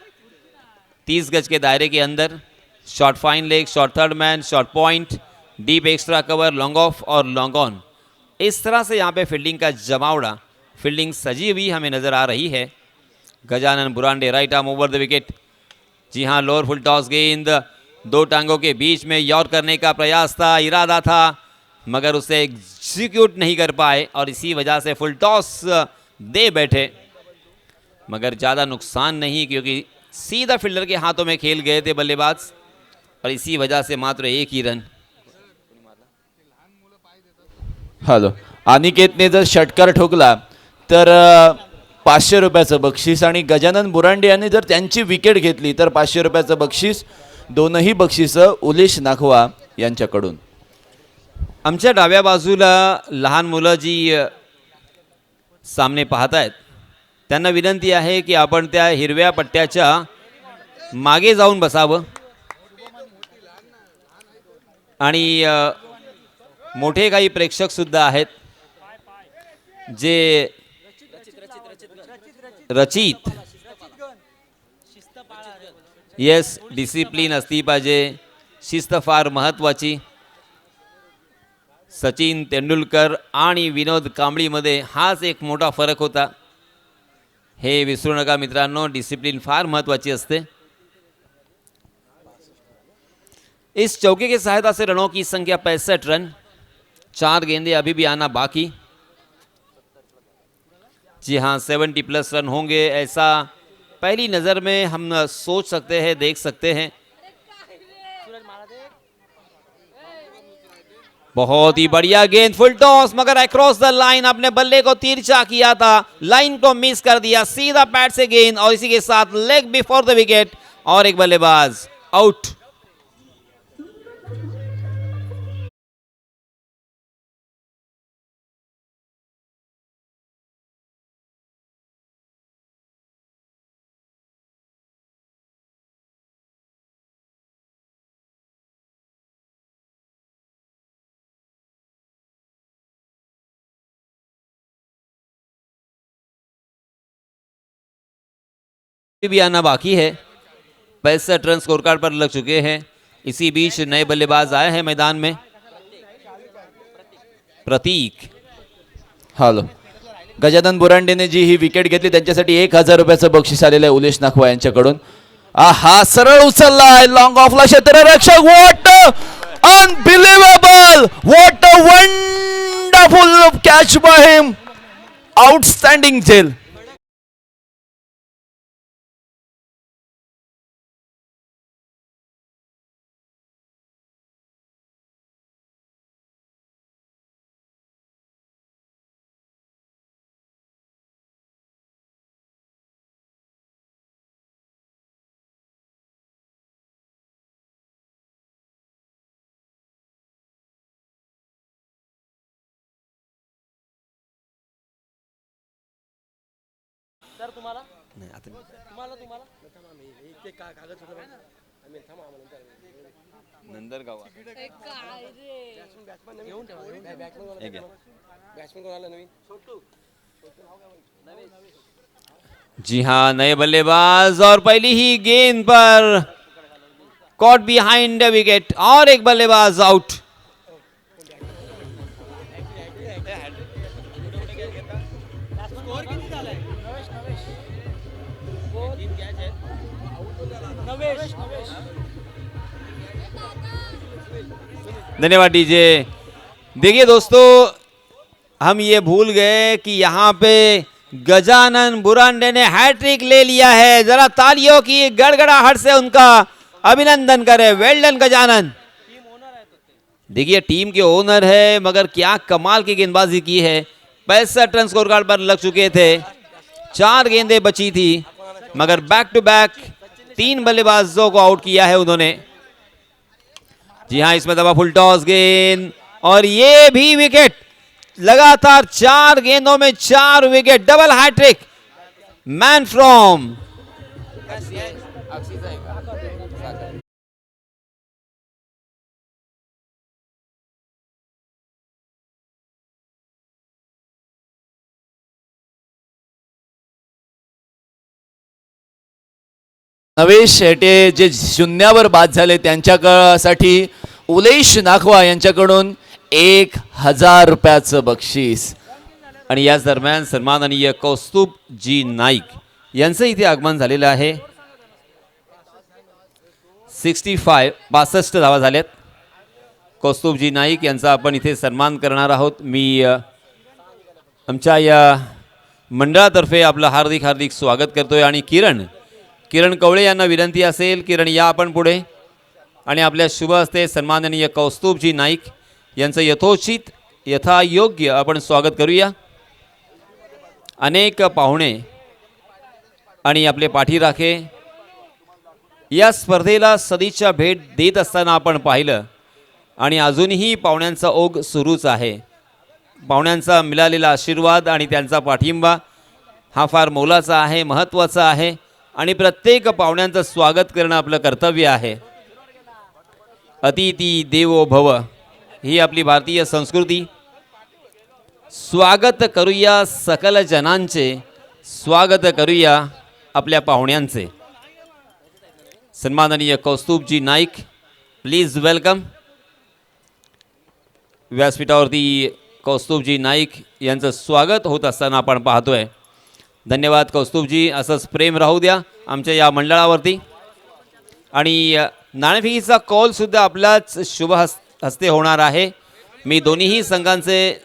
30 गज के दायरे के अंदर, short fine leg, short third man, short point, deep extra cover, long off और लॉन्ग ऑन, इस तरह से यहाँ पे फील्डिंग का जमावड़ा, फील्डिंग सजी हुई हमें नज़र आ रही है। Gajanan Burande right arm over the wicket. जी हाँ, लोअर फुल टॉस गेंद 2 टांगों के बीच में यॉर्क करने का प्रयास था, इरादा था, मगर उसे एग्जीक्यूट नहीं कर पाए और इसी वजह से फुल टॉस दे बैठे, मगर ज़्यादा नुकसान नहीं क्योंकि सीधा फील्डर के हाथों में खेल गए थे बल्लेबाज और इसी वजह से मात्र 1 ही रन। हॅलो, अनिकेतने जर षटकार ठोकला तर 500 रुपयाचं बक्षीस आणि गजानन बुरांडे यांनी जर त्यांची विकेट घेतली तर 500 रुपयाचं बक्षीस. दोनही बक्षिसं उलेश नाखवा यांच्याकडून. आमच्या डाव्या बाजूला लहान मुलं जी सामने पाहतायत त्यांना विनंती आहे की आपण त्या हिरव्या पट्ट्याच्या मागे जाऊन बसावं आणि मोठे काही प्रेक्षक सुद्धा आहेत जे रचित येस डिसिप्लिन असली पाहिजे, शिस्त फार महत्त्वाची. सचिन तेंडुलकर आणि विनोद कांबळीमध्ये हाच एक मोठा फरक होता, हे विसरू नका मित्रांनो. डिसिप्लिन फार महत्त्वाची असते. इस चौके की सहायता से रनों की संख्या 65 रन, 4 गेंदे अभी भी आना बाकी. जी हाँ, 70 प्लस रन होंगे ऐसा पहली नज़र में हम सोच सकते हैं, देख सकते हैं. बहुत ही बढ़िया गेंद, फुल toss, Magar across the line अपने बल्ले को तिरछा किया था, लाइन को मिस कर दिया, सीधा पैड से गेंद और इसी के साथ लेग बिफोर द विकेट और एक बल्लेबाज आउट. भी आना बाकी है, 65 रन स्कोर कार्ड पर लग चुके हैं. इसी बीच नए बल्लेबाज आए हैं मैदान में, प्रतीक. हॅलो, गजानन बुरांडेने जी ही विकेट घेतली त्यांच्यासाठी 1,000 रुपयाचं बक्षीस आलेलं आहे उलेश नाखवा यांच्याकडून. हा सरळ उचललाय, लॉंग ऑफला क्षेत्ररक्षक. What unbelievable, what a wonderful catch by him, outstanding झेल. सर तुम्हाला नाही आता तुम्हाला तुम्हाला थांबा मी ते कागद होतं बघा. आम्ही थांबा आम्हाला नंदरगाव बॅट्समन घेऊन ठेवा बॅट्समन कोण आला नवीन छोटू जी हाँ, नए बल्लेबाज और पहली ही गेंद पर कॉट बिहाइंड द विकेट और एक बल्लेबाज आउट। स्कोर किती झालाय नवेश धन्यवाद डीजे। देखिए दोस्तों, हम ये भूल गए कि यहाँ पे गजानन बुरांडे ने हैट्रिक ले लिया है। जरा तालियों की गड़गड़ाहट से उनका अभिनंदन करें। वेल डन गजानन। देखिए टीम के ओनर है, मगर क्या कमाल की गेंदबाजी की है। 65 रन स्कोर कार्ड पर लग चुके थे, 4 गेंदें बची थी, मगर बैक टू बैक 3 बल्लेबाजों को आउट किया है उन्होंने। जी हाँ, इसमें दबा फुल टॉस गेंद और ये भी विकेट। लगातार 4 गेंदों में 4 wicket, double hat-trick. Man from Navesh Shete जे शून्यावर बाद झाले त्यांच्यासाठी उलेश नाखवा यांच्याकडून 1000 रुपयाचं बक्षीस। आणि याच दरम्यान सन्माननीय कौस्तुभ जी नाईक यांचं इथे आगमन झालेलं आहे। 65 धावा झाल्यात। कौस्तुभजी नाईक यांचा आपण इथे सन्मान करणार आहोत। मी आमच्या या मंडळातर्फे आपलं हार्दिक हार्दिक स्वागत करतोय। आणि किरण कवळे यांना विनंती असेल, किरण या आपण पुढे आणि आपल्या शुभ हस्ते सन्माननीय कौस्तुभजी नाईक यांचं यथोचित यथायोग्य आपण स्वागत करूया। अनेक पाहुणे आणि आपले पाठीराखे या स्पर्धेला सदिच्छा भेट देत असताना आपण पाहिलं आणि अजूनही पाहुण्यांचा ओघ सुरूच आहे। पाहुण्यांचा मिळालेला आशीर्वाद आणि त्यांचा पाठिंबा हा फार मोलाचा आहे, महत्त्वाचा आहे आणि प्रत्येक पाहुण्यांचं स्वागत करणं आपलं कर्तव्य आहे। अतिथी देवो भव ही आपली भारतीय संस्कृती। स्वागत करूया सकल जनांचे, स्वागत करूया आपल्या पाहुण्यांचे। सन्माननीय कौस्तुभजी नाईक, प्लीज वेलकम। व्यासपीठावरती कौस्तुभजी नाईक यांचं स्वागत होत असताना आपण पाहतोय। धन्यवाद कौस्तुभजी, असंच प्रेम राहू द्या आमच्या या मंडळावरती। आणि नाणेफेकीचा कॉल सुद्धा आपल्याच शुभ हस्ते होणार आहे। मी दोन्हीही संघांचे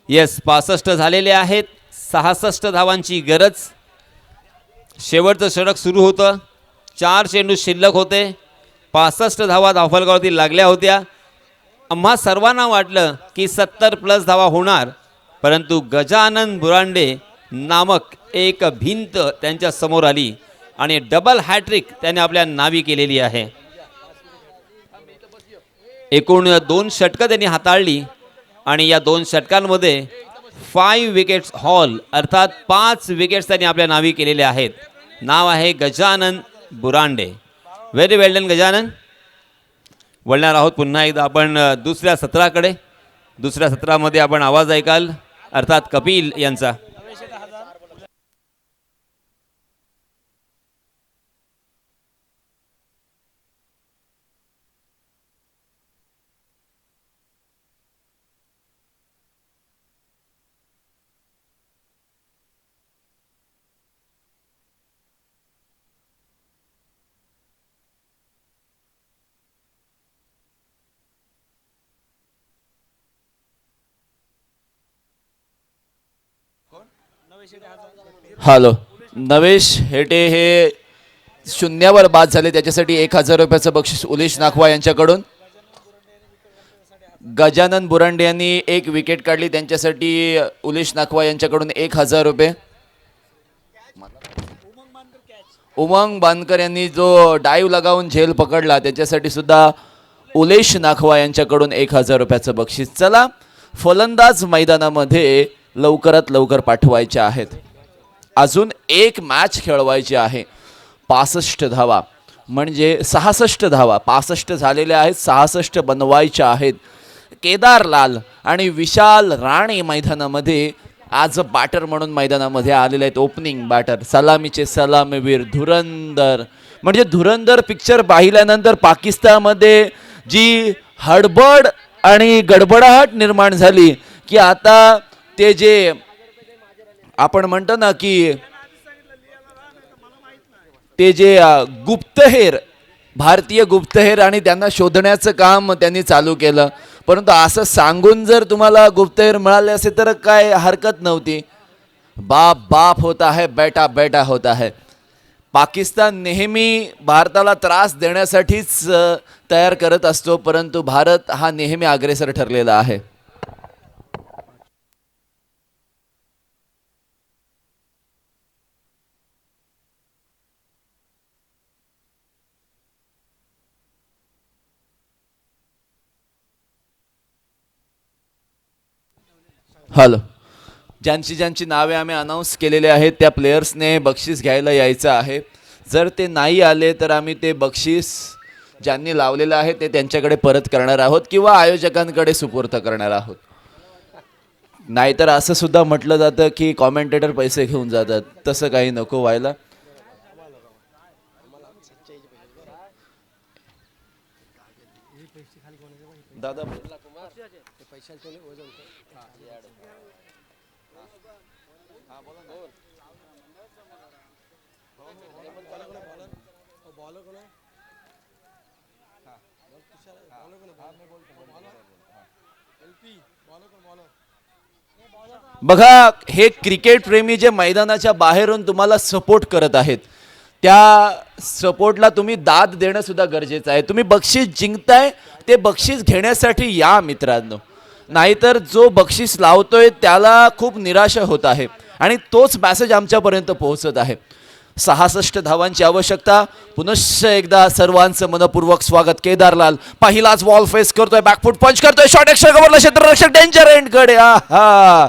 येस 65 झालेले आहेत। 66 धावांची गरज। शेवटचं षटक सुरू होतं, 4 चेंडू शिल्लक होते, 65 धावा धावफलकावरती लागल्या होत्या। आम्हा सर्वांना वाटलं की 70+ धावा होणार, परंतु गजानन बुरांडे नामक एक भिंत त्यांच्या समोर आली आणि डबल हॅट्रिक त्याने आपल्या नावी केलेली आहे। एकूण 2 षटकं त्यांनी हाताळली आणि या 2 षटकांमध्ये 5 विकेट्स हॉल अर्थात 5 विकेट्स त्यांनी आपल्या नावी केलेले आहेत। नाव आहे गजानन बुरांडे। व्हेरी वेल डन गजानन। वळणार आहोत पुन्हा एकदा आपण दुसऱ्या सत्राकडे। दुसऱ्या सत्रामध्ये आपण आवाज ऐकाल अर्थात कपिल यांचा। हॅलो, नवेश हेटे हे शून्यावर बाद झाले, त्याच्यासाठी 1000 रुपयाचं बक्षीस उलेश नाखवा यांच्याकडून। गजानन बुरांडे यांनी 1 विकेट काढली, त्यांच्यासाठी उलेश नाखवा यांच्याकडून 1000 रुपये। उमंग बांदकर यांनी जो डाईव्ह लगावून झेल पकडला त्याच्यासाठी सुद्धा उलेश नाखवा यांच्याकडून 1000 रुपयाचं बक्षीस. चला फलंदाज मैदानामध्ये लवकरात लवकर पाठवायचे आहेत. अजून एक मॅच खेळवायची आहे. 65 धावा म्हणजे 66 धावा, 65 झालेल्या आहेत, 66 बनवायच्या आहेत. केदारलाल आणि विशाल राणे मैदानामध्ये आज बॅटर म्हणून मैदानामध्ये आलेले आहेत. ओपनिंग बॅटर सलामीचे सलामीवीर धुरंधर. म्हणजे धुरंधर पिक्चर पाहिल्यानंतर पाकिस्तानमध्ये जी हडबड आणि गडबडाहट निर्माण झाली की आता ते जे आपण म्हणतो ना की ते जे गुप्तहेर, भारतीय गुप्तहेर आणि त्यांना शोधण्याचं काम त्यांनी चालू केलं. परंतु असं सांगून जर तुम्हाला गुप्तहेर मिळाले असे तर काय हरकत नव्हती. बाप बाप होता है, बेटा बेटा होता है. पाकिस्तान नेहमी भारताला त्रास देण्यासाठीच तयार करत असतो, परंतु भारत हा नेहमी अग्रेसर ठरलेला आहे. हॅलो, ज्यांची नावे आम्ही अनाऊन्स केलेले आहेत त्या प्लेयर्सने बक्षीस घ्यायला यायचं आहे. जर ते नाही आले तर आम्ही ते बक्षीस ज्यांनी लावलेलं आहे ते त्यांच्याकडे परत करणार आहोत किंवा आयोजकांकडे सुपूर्द करणार आहोत. नाहीतर असं सुद्धा म्हटलं जातं की कॉमेंटेटर पैसे घेऊन जातात. तसं काही नको व्हायला. दादा बघा, हे क्रिकेट प्रेमी जे मैदानाच्या बाहेरून तुम्हाला सपोर्ट करत आहेत त्या सपोर्टला तुम्ही दाद देणं सुद्धा गरजेचं आहे. तुम्ही बक्षीस जिंकताय ते बक्षीस घेण्यासाठी या मित्रांनो, नाहीतर जो बक्षीस लावतोय त्याला खूप निराशा होत आहे आणि तोच मेसेज आमच्यापर्यंत पोहोचत आहे. 66 धावांची आवश्यकता. पुनश्च एकदा सर्वांचं मनपूर्वक स्वागत. केदारलाल पहिलाच बॉल फेस करतोय, बॅकफुट पंच करतोय, शॉट एक्स्ट्रा कव्हरला क्षेत्ररक्षक डेंजर एंड कडे. आहा,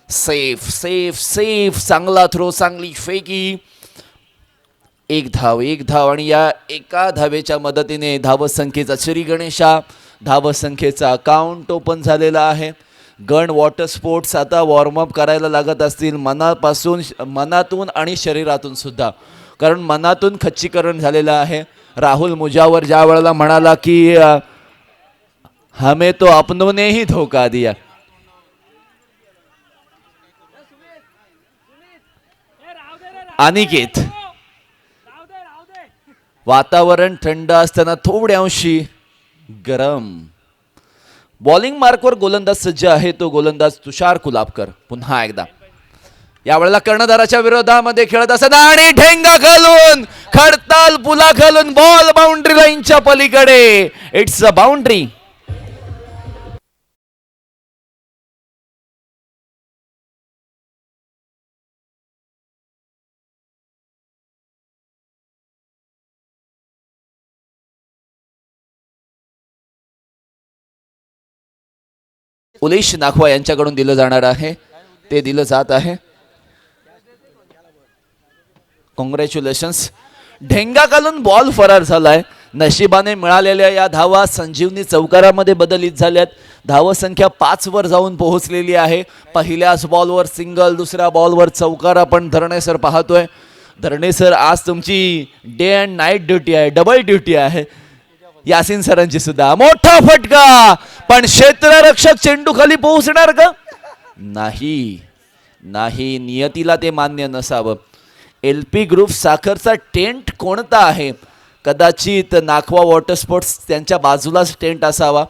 सेफ सेफ सेफ, चांगला थ्रो, चांगली फेकी. एक धाव आणि या एका धावेच्या मदतीने धावसंख्येचा श्री गणेशा धावसंख्येचा अकाउंट ओपन झालेला आहे. गण वॉटर स्पोर्ट्स आता वॉर्मअप करायला लागत असतील मनातून आणि शरीरातून सुद्धा, कारण मनातून खच्चीकरण झालेलं आहे. राहुल मुजावर ज्या वेळेला म्हणाला की हमें तो अपनों ने ही धोखा दिया, अनिकेत वातावरण थंड असताना थोडे अंशी गरम. बॉलिंग मार्कवर गोलंदाज सज्ज आहे, तो गोलंदाज तुषार कुलाबकर. पुन्हा एकदा यावेळेला कर्णधाराच्या विरोधामध्ये खेळत असताना आणि ठेंगा घालून खडताल पुला घालून बॉल बाउंड्री लाईनच्या पलीकडे. It's a boundary. उलेश नाखवा यांच्याकडून दिलं जाणार आहे, ते दिलं जात आहे. कॉंग्रॅच्युलेशन्स. ढेंगा घालून बॉल फरार झालाय. नशिबाने मिळालेल्या या धावा संजीवनी चौकारामध्ये बदलित झाल्यात. धावसंख्या 5 वर जाऊन पोहोचलेली आहे. पहिल्याच बॉलवर सिंगल, दुसऱ्या बॉलवर चौकार आपण धरणे सर पाहतोय. धरणे सर आज तुमची डे अँड नाईट ड्युटी आहे, डबल ड्युटी आहे. यासिन सरांची सुद्धा. मोठा फटका, पण क्षेत्ररक्षक चेंडू खाली पोहोचणार का? नाही नाही, नियतीला ते मान्य नसावं. LP ग्रुप साखरचा टेंट कोणता आहे? कदाचित नाखवा वॉटर स्पोर्ट्स त्यांच्या बाजूलाच टेंट असावा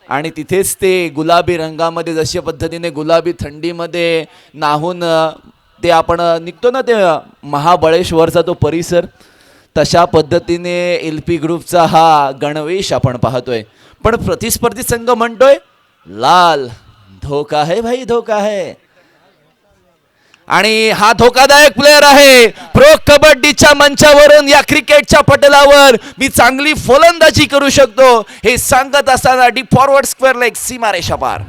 आणि तिथेच ते गुलाबी रंगामध्ये, जशा पद्धतीने गुलाबी थंडीमध्ये नाहून ते आपण निघतो ना, ते महाबळेश्वरचा तो परिसर, तशा पद्धतीने LP ग्रुपचा हा गणवेश आपण पाहतोय. पण प्रतिस्पर्धी संघ म्हणतोय लाल, धोका है भाई, धोका है. आणि हा धोकादायक प्लेयर आहे. प्रो कबड्डीच्या मंचावरून या क्रिकेटच्या पटलावर मी चांगली फलंदाजी करू शकतो हे सांगत असताना डीप फॉरवर्ड स्क्वेअर लेग सीमारेषा पार.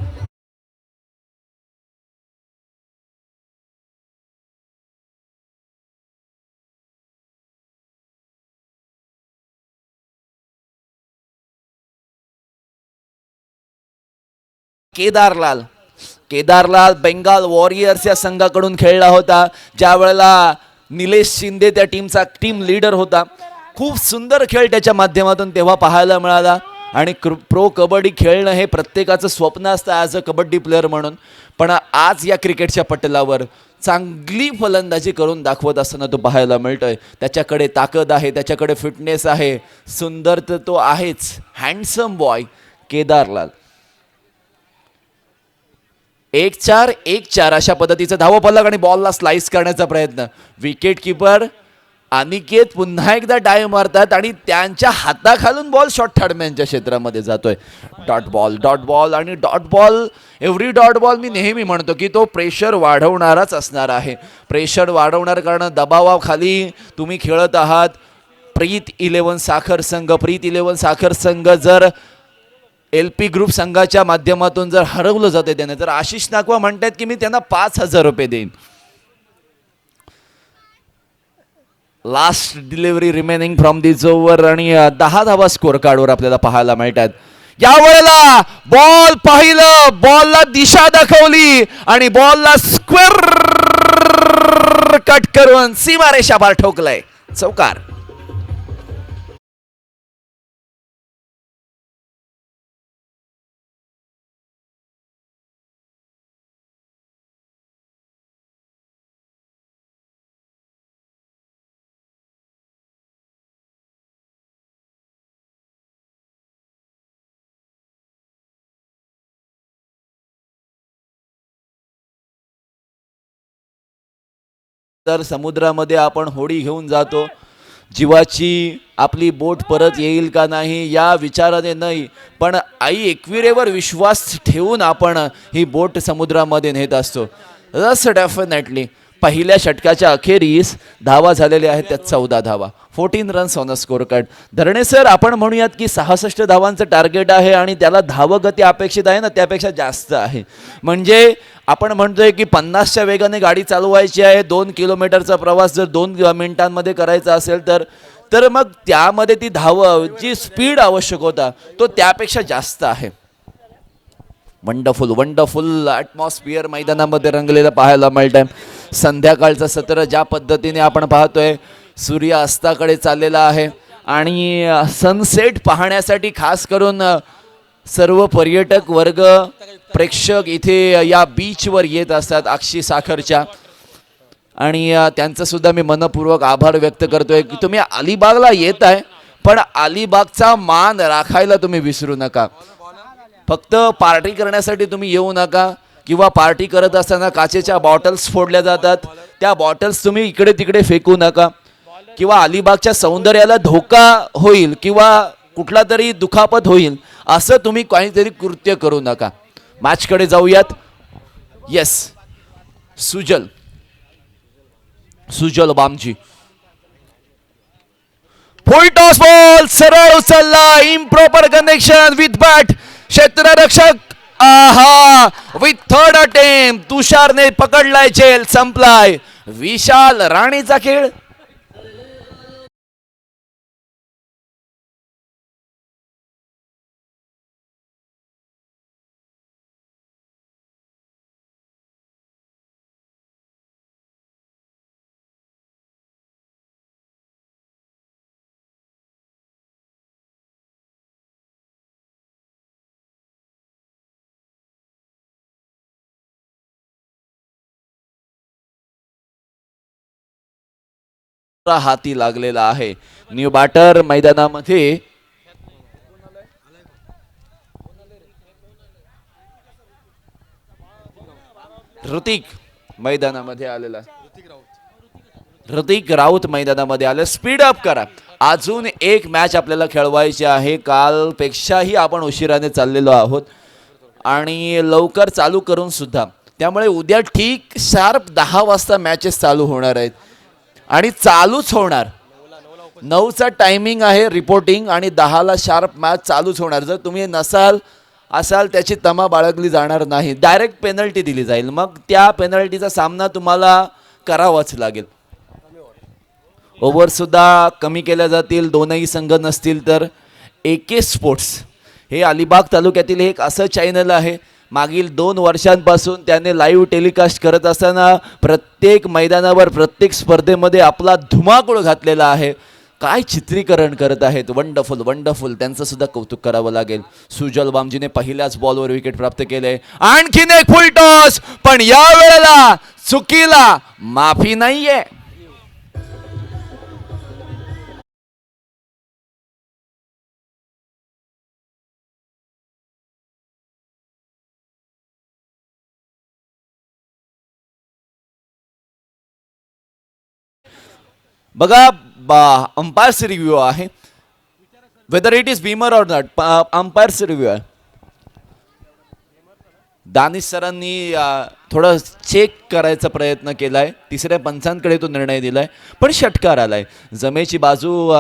केदारलाल बेंगाल वॉरियर्स या संघाकडून खेळला होता, ज्या वेळेला निलेश शिंदे त्या टीम लीडर होता. खूप सुंदर खेळ त्याच्या माध्यमातून तेव्हा पाहायला मिळाला. आणि प्रो कबड्डी खेळणं हे प्रत्येकाचं स्वप्न असतं ॲज अ कबड्डी प्लेअर म्हणून. पण आज या क्रिकेटच्या पटलावर चांगली फलंदाजी करून दाखवत असताना तो पाहायला मिळतोय. त्याच्याकडे ताकद आहे, त्याच्याकडे फिटनेस आहे, सुंदर तर तो आहेच, हँडसम बॉय केदारलाल. 1-4 अशा पद्धतीचं धावफलक आणि बॉलला स्लाइस करण्याचा प्रयत्न. विकेट किपर अनिकेत पुन्हा एकदा डाय मारतात आणि त्यांच्या हाताखालून बॉल शॉर्ट थर्डमॅनच्या क्षेत्रामध्ये जातोय. डॉट बॉल आणि एव्हरी डॉट बॉल मी नेहमी म्हणतो की तो प्रेशर वाढवणाराच असणार आहे. प्रेशर वाढवणार कारण दबावाखाली तुम्ही खेळत आहात. प्रीत 11 साखर संघ जर LP ग्रुप संघाच्या माध्यमातून जर हरवलं जाते त्याने, तर आशिष नागवा म्हणतात की मी त्यांना 5,000 रुपये देईन. Last delivery remaining from this over आणि 10 धावा स्कोर कार्डवर आपल्याला पाहायला मिळतात. या वेळेला बॉल पाहिलं, बॉलला दिशा दाखवली आणि बॉलला स्क्वेअर कट करून सीमारेषा बाहेर ठोकलंय. चौकार. तर समुद्रामध्ये आपण होडी घेऊन जातो, जीवाची आपली बोट परत येईल का नाही या विचाराने नाही, पण आई एकविरेवर विश्वास ठेवून आपण ही बोट समुद्रामध्ये नेत असतो. रस डेफिनेटली पहिल्या षटकाच्या अखेरीस धावा झालेल्या आहेत, त्यात 14 धावा, 14 runs on a score card. धरणे सर, आपण म्हणूयात की 66 धावांचं टार्गेट आहे आणि त्याला धावगती अपेक्षित आहे ना, त्यापेक्षा जास्त आहे. म्हणजे आपण म्हणतोय की 50च्या वेगाने गाडी चालवायची आहे, 2 किलोमीटरचा प्रवास जर 2 मिनिटांमध्ये करायचा असेल तर मग त्यामध्ये ती जी स्पीड आवश्यक होता तो त्यापेक्षा जास्त आहे. वंडरफुल ॲटमॉस्फिअर मैदानामध्ये रंगलेलं पाहायला मिळतंय. संध्याकाळचं सत्र ज्या पद्धतीने आपण पाहतोय, सूर्य अस्ताकडे चाललेला आहे आणि सनसेट पाहण्यासाठी खास करून सर्व पर्यटक वर्ग, प्रेक्षक इथे या बीचवर येत असतात अक्षी साखरच्या. आणि त्यांचं सुद्धा मी मनपूर्वक आभार व्यक्त करतोय की तुम्ही अलिबागला येत आहे, पण अलिबागचा मान राखायला तुम्ही विसरू नका. फक्त पार्टी करण्यासाठी तुम्ही येऊ नका, किंवा पार्टी करत असताना काचेच्या बॉटल्स फोडल्या जातात, त्या बॉटल्स तुम्ही इकडे तिकडे फेकू नका, किंवा अलिबागच्या सौंदर्याला धोका होईल किंवा कुठला तरी दुखापत होईल असं तुम्ही काहीतरी कृत्य करू नका. मॅचकडे जाऊयात. येस, सुजल बामजी, फुल टॉस बॉल सरळ उचलला, इम्प्रॉपर कनेक्शन विथ बॅट, क्षेत्ररक्षक आहा विथ थर्ड अटेम्प्ट तुषारने पकडलाय, चेल संपलाय. विशाल राणेचा खेळ. हाती लागलेला आहे. न्यू बॅटर मैदानामध्ये ऋतिक मैदानामध्ये आलेला, ऋतिक राऊत मैदानामध्ये आले. स्पीड अप करा, अजून एक मॅच आपल्याला खेळवायची आहे. कालपेक्षाही आपण उशिराने चाललेलो आहोत आणि लवकर चालू करून सुद्धा त्यामुळे उद्या ठीक शार्प 10 वाजता मॅचेस चालू होणार आहेत आणि चालूच होणार. 9चा टायमिंग आहे रिपोर्टिंग आणि 10ला शार्प मॅच चालूच होणार. जर तुम्ही असाल त्याची तमा बाळगली जाणार नाही. डायरेक्ट पेनल्टी दिली जाईल, मग त्या पेनल्टीचा सामना तुम्हाला करावाच लागेल. ओव्हरसुद्धा कमी केल्या जातील. दोनही संघ नसतील तर AK स्पोर्ट्स हे अलिबाग तालुक्यातील एक असं चॅनल आहे, मागील 2 वर्षांपासून त्याने लाईव्ह टेलिकास्ट करत असताना प्रत्येक मैदानावर प्रत्येक स्पर्धेमध्ये आपला धुमाकूळ घातलेला आहे. काय चित्रीकरण करत आहेत, वंडरफुल वंडरफुल. त्यांचं सुद्धा कौतुक करावं लागेल. सुजल बामजीने पहिल्याच बॉलवर विकेट प्राप्त केले. आणखीन एक फुल टॉस, पण या वेळेला चुकीला माफी नाहीये. बघा अंपायर्स रिव्ह्यू आहे, whether it is Beamer or not. Umpires review आहे. दानिश सरांनी थोडं चेक करायचा प्रयत्न केलाय. तिसऱ्या पंचांकडे तो निर्णय दिलाय, पण षटकार आलाय. जमेची बाजू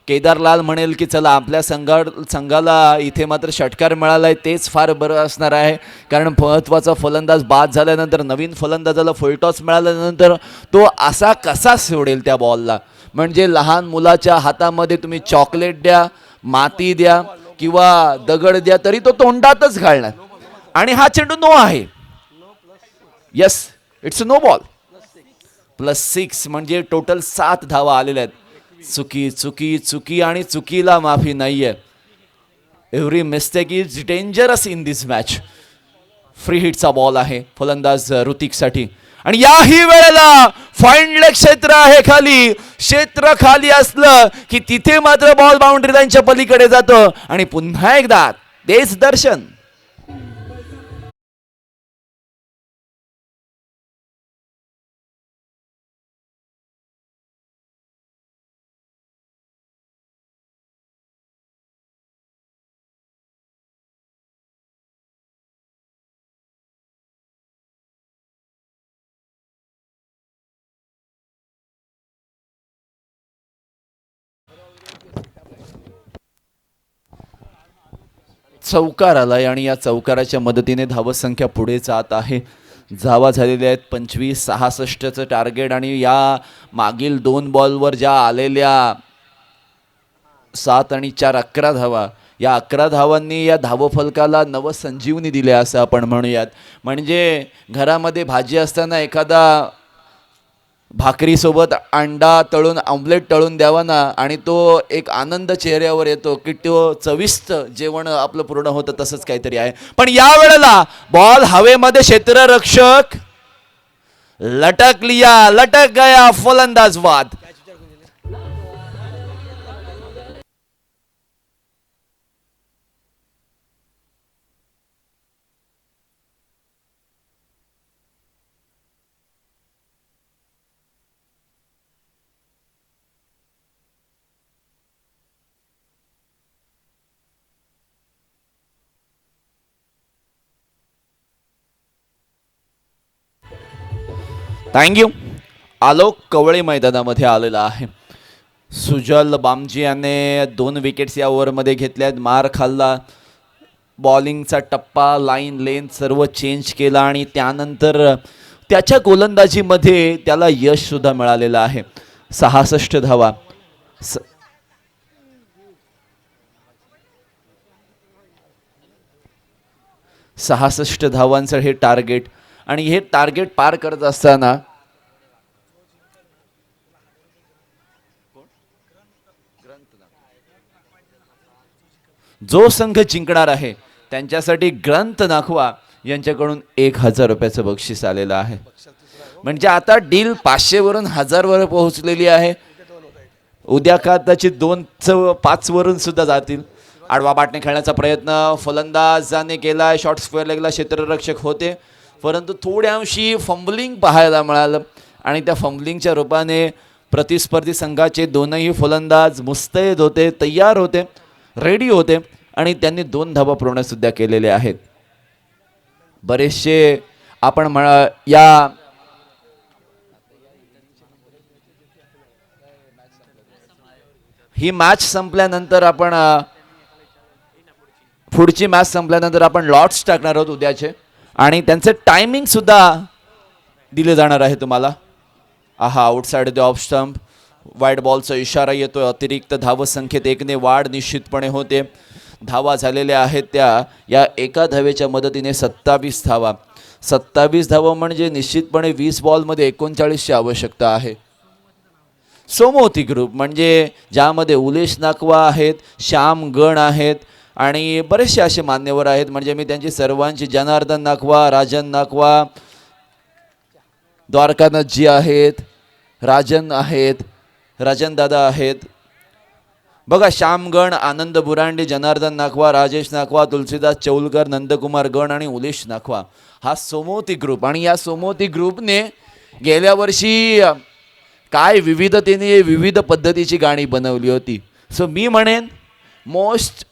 केदारलाल म्हणेल की चला आपल्या संघाला इथे मात्र षटकार मिळालाय, तेच फार बरं असणार आहे. कारण महत्त्वाचा फलंदाज बाद झाल्यानंतर नवीन फलंदाजाला फुलटॉस मिळाल्यानंतर तो असा कसा सोडेल त्या बॉलला. म्हणजे लहान मुलाच्या हातामध्ये तुम्ही चॉकलेट द्या, माती द्या किंवा दगड द्या तरी तो तोंडातच घालणार. आणि हा चेंडू नो आहे. Yes, it's no ball. +6 म्हणजे टोटल 7 धावा आलेल्या आहेत. चुकी चुकी चुकी आणि चुकीला माफी नाहीये. Every mistake is dangerous in this match. Free हिटचा बॉल आहे फलंदाज ऋतिकसाठी. आणि याही वेळेला फाईन लेग क्षेत्र आहे खाली. क्षेत्र खाली असलं की तिथे मात्र बॉल बाउंड्री लाईनच्या पलीकडे जातो. आणि पुन्हा एकदा तेच दर्शन. चौकार आलाय आणि या चौकाराच्या मदतीने धावसंख्या पुढे जात आहे. धावा झालेल्या आहेत 25-66चं टार्गेट. आणि या मागील 2 बॉलवर ज्या आलेल्या 7 आणि 4 11 धावा, या 11 धावांनी या धावफलकाला नवसंजीवनी दिली असं आपण म्हणूयात. म्हणजे घरामध्ये भाजी असताना एखादा भाकरीसोबत अंडा तळून ऑमलेट तळून द्यावा ना, आणि तो एक आनंद चेहऱ्यावर येतो की तो चविष्ट जेवण आपलं पूर्ण होतं. तसंच काहीतरी आहे. पण या वेळेला बॉल हवेमध्ये, क्षेत्ररक्षक लटक गया, फलंदाज वाद. थँक्यू. आलोक कवळे मैदानामध्ये आलेला आहे. सुजल बामजी याने 2 विकेट्स या ओव्हरमध्ये घेतल्यात. मार खाल्ला, बॉलिंगचा टप्पा, लाईन, लेंथ सर्व चेंज केला आणि त्यानंतर त्याच्या गोलंदाजीमध्ये त्याला यशसुद्धा मिळालेलं आहे. 66 धावा. 66 धावांचं हे टार्गेट. आणि हे टार्गेट पार करत असताना जो संघ जिंकणार आहे त्यांच्यासाठी ग्रंथ नाखवा यांच्याकडून 1000 रुपयाचं बक्षीस आलेलं आहे. म्हणजे आता डील 500 वरून 1000 वर पोहोचलेली आहे. उद्या कदाचित 2-5 वरून सुद्धा जातील. आडवा बाटने खेळण्याचा प्रयत्न फलंदाजाने केला. शॉर्ट स्क्वेअर लेगला क्षेत्ररक्षक होते, परंतु थोड्याशी फंबलिंग पाहायला मिळालं. आणि त्या फंबलिंगच्या रूपाने प्रतिस्पर्धी संघाचे 2ही फलंदाज मुस्तैद होते, तयार होते, रेडी होते आणि त्यांनी 2 धावा पूर्णसुद्धा केलेल्या आहेत. बरेचसे आपण या ही मॅच संपल्यानंतर आपण पुढची मॅच संपल्यानंतर आपण लॉट्स टाकणार आहोत उद्याचे आणि त्यांचे टायमिंग सुद्धा दिले जाणार आहे तुम्हाला. आहा outside the off stump wide बॉलचा इशारा येतोय. अतिरिक्त धावसंख्येत 1ने वाढ निश्चितपणे होते. धावा झालेल्या आहेत त्या या एका धावेच्या मदतीने 27 धावा. 27 धावा म्हणजे निश्चितपणे 20 बॉलमध्ये 39ची आवश्यकता आहे. सोमवती ग्रुप म्हणजे ज्यामध्ये उलेश नाकवा आहेत, श्याम गण आहेत आणि बरेचसे असे मान्यवर आहेत. म्हणजे मी त्यांची सर्वांची जनार्दन नाकवा, राजन नाकवा, द्वारकानाथजी आहेत, राजन आहेत, राजन दादा आहेत. बघा श्यामगण, आनंद बुरांडे, जनार्दन नाकवा, राजेश नाकवा, तुलसीदास चौलकर, नंदकुमार गण आणि उलेश नाकवा हा सोमवती ग्रुप. आणि या सोमवती ग्रुपने गेल्या वर्षी काय विविधतेने विविध पद्धतीची गाणी बनवली होती. सो मी म्हणेन मोस्ट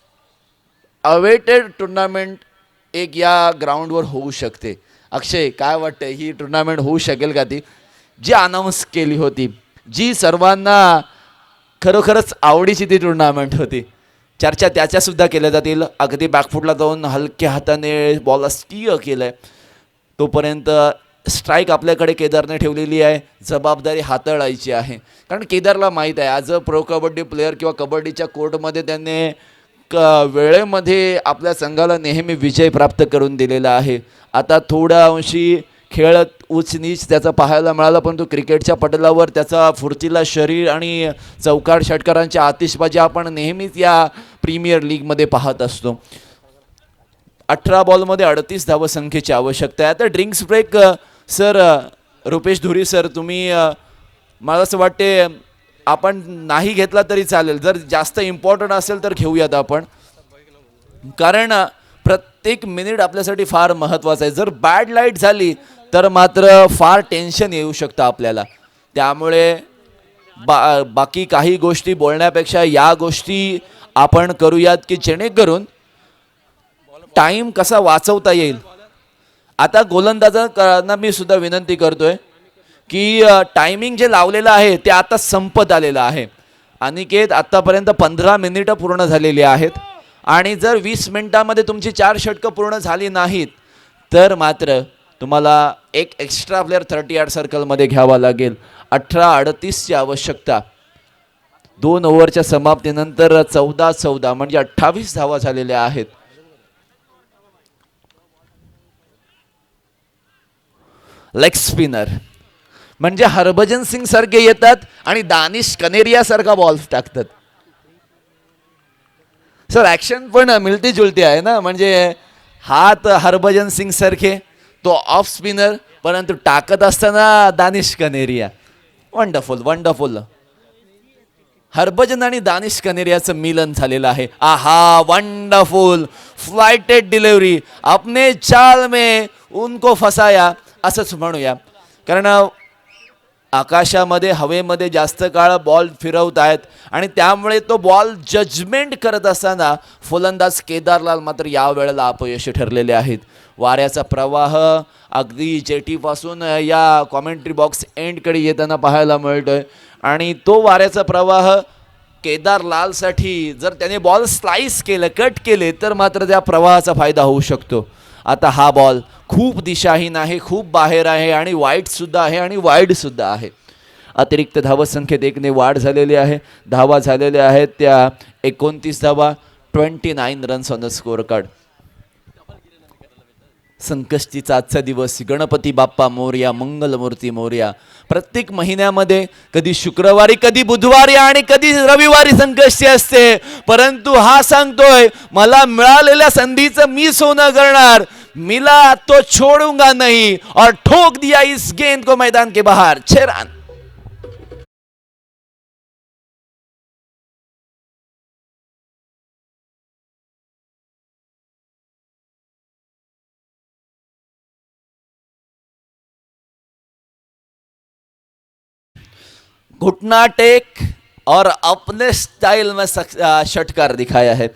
अवेटेड टुर्नामेंट एक या ग्राउंडवर होऊ शकते. अक्षय काय वाटतं, ही टुर्नामेंट होऊ शकेल का? ती जी अनाऊन्स केली होती, जी सर्वांना खरोखरच आवडीची ती टुर्नामेंट होती. चर्चा त्याच्यासुद्धा केल्या जातील. अगदी बॅकफुटला जाऊन हलक्या हाताने बॉलला स्टीअर केलं आहे. तोपर्यंत स्ट्राईक आपल्याकडे केदारने ठेवलेली आहे. जबाबदारी हाताळायची आहे. कारण केदारला माहीत आहे as a pro kabaddi player किंवा कबड्डीच्या कोर्टमध्ये त्याने वेळेमध्ये आपल्या संघाला नेहमी विजय प्राप्त करून दिलेला आहे. आता थोड्या अंशी खेळत उच्च नीच त्याचा पाहायला मिळाला, परंतु क्रिकेटच्या पटलावर त्याचा फुर्तीला शरीर आणि चौकार षटकारांची आतिषबाजी आपण नेहमीच या प्रीमियर लीगमध्ये पाहत असतो. 18 बॉलमध्ये 38 धावसंख्येची आवश्यकता आहे. आता ड्रिंक्स ब्रेक सर, रुपेश धुरी सर, तुम्ही मला असं वाटते आपण नाही घेतला तरी चालेल. जर जास्त इम्पॉर्टंट असेल तर घेऊयात आपण, कारण प्रत्येक मिनिट आपल्यासाठी फार महत्त्वाचं आहे. जर बॅड लाईट झाली तर मात्र फार टेन्शन येऊ शकतं आपल्याला. त्यामुळे बाकी काही गोष्टी बोलण्यापेक्षा या गोष्टी आपण करूयात की जेणेकरून टाईम कसा वाचवता येईल. आता गोलंदाजांना मी सुद्धा विनंती करतोय की टायमिंग जे लावलेलं आहे ते आता संपत आलेलं आहे. अनिकेत, आत्तापर्यंत 15 मिनिटं पूर्ण झालेली आहेत आणि जर 20 मिनिटामध्ये तुमची 4 षटकं पूर्ण झाली नाहीत तर मात्र तुम्हाला एक एक्स्ट्रा प्लेअर 30 यार्ड सर्कलमध्ये घ्यावा लागेल. 18-38ची आवश्यकता. 2 ओव्हरच्या समाप्तीनंतर 14-14 म्हणजे 28 धावा झालेल्या आहेत. लेग स्पिनर म्हणजे हरभजन सिंग सारखे येतात आणि दानिश कनेरिया सारखा बॉल्स टाकतात. सर ॲक्शन पण मिळती जुळती आहे ना. म्हणजे हात हरभजन सिंग सारखे, तो ऑफ स्पिनर, परंतु टाकत असताना दानिश कनेरिया. Wonderful wonderful. हरभजन आणि दानिश कनेरियाचं मिलन झालेलं आहे. आहा वंडरफुल फ्लाइटेड डिलिव्हरी. अपने चाल में उनको फसाया असंच म्हणूया. कारण आकाशामध्ये हवेमध्ये जास्त काळ बॉल फिरवत आहेत आणि त्यामुळे तो बॉल जजमेंट करत असताना फलंदाज केदारलाल मात्र या वेळेला अपयशी ठरलेले आहेत. वाऱ्याचा प्रवाह अगदी जेटीपासून या कॉमेंट्री बॉक्स एंडकडे येताना पाहायला मिळतोय आणि तो वाऱ्याचा प्रवाह केदारलालसाठी जर त्याने बॉल स्लाइस केलं, कट केले तर मात्र त्या प्रवाहाचा फायदा होऊ शकतो. आता हा बॉल खूप दिशाहीन आहे, खूप बाहेर आहे आणि वाईटसुद्धा आहे आणि वाईडसुद्धा आहे. अतिरिक्त धावसंख्येत 1ने वाढ झालेली आहे. धावा झालेल्या आहेत त्या 29 धावा. 29 runs on the score card. संकष्टीचा आजचा दिवस. गणपती बाप्पा मोरया, मंगलमूर्ती मोरया. प्रत्येक महिन्यामध्ये कधी शुक्रवारी, कधी बुधवारी आणि कधी रविवारी संकष्टी असते, परंतु हा सांगतोय मला मिळालेल्या संधीचं मी सोनं करणार. मिला तो छोडूंगा नहीं और ठोक दिया इस गेंद को मैदान के बाहर. 6 रन. घुटना टेक और अपने स्टाइल में षटकार दिखाया है.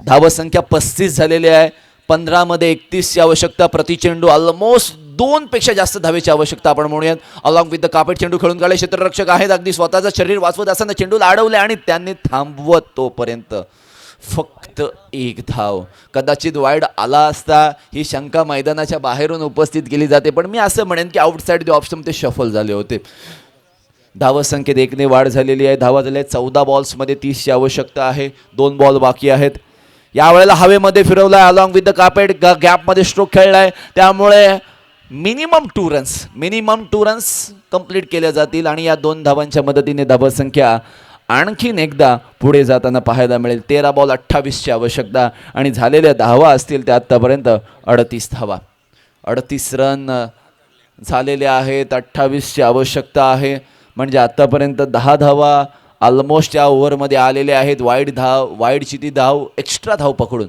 धावसंख्या 35 झालेली आहे. 15 मध्ये 31ची आवश्यकता. प्रतिचेंडू ऑलमोस्ट 2 पेक्षा जास्त धावेची आवश्यकता आपण म्हणूयात. अलॉंग विथ द कार्पेट चेंडू खेळून काढले. क्षेत्ररक्षक आहेत अगदी स्वतःचं शरीर वाचवत असताना चेंडूला अडवले आणि त्यांनी थांबवत तोपर्यंत फक्त 1 धाव. कदाचित वाईड आला असता ही शंका मैदानाच्या बाहेरून उपस्थित केली जाते, पण मी असं म्हणेन की आउटसाईड द ऑप्शन ते शफल झाले होते. धावसंख्येत 1ने वाढ झालेली आहे. धावा झाल्या 14 बॉल्समध्ये 30ची आवश्यकता आहे. 2 बॉल बाकी आहेत. यावेळेला हवेमध्ये फिरवला आहे. अलॉंग विथ द कार्पेट गॅपमध्ये स्ट्रोक खेळलाय, त्यामुळे मिनिमम 2 रन्स कंप्लीट केल्या जातील आणि या 2 धावांच्या मदतीने धावसंख्या आणखीन एकदा पुढे जाताना पाहायला मिळेल. 13 बॉल 28ची आवश्यकता आणि झालेल्या धावा असतील त्या आत्तापर्यंत 38 धावा. 38 रन झालेले आहेत. 28ची आवश्यकता आहे, म्हणजे आत्तापर्यंत 10 धावा ऑलमोस्ट या ओव्हरमध्ये आलेले आहेत. वाईडची ती धाव एक्स्ट्रा धाव पकडून.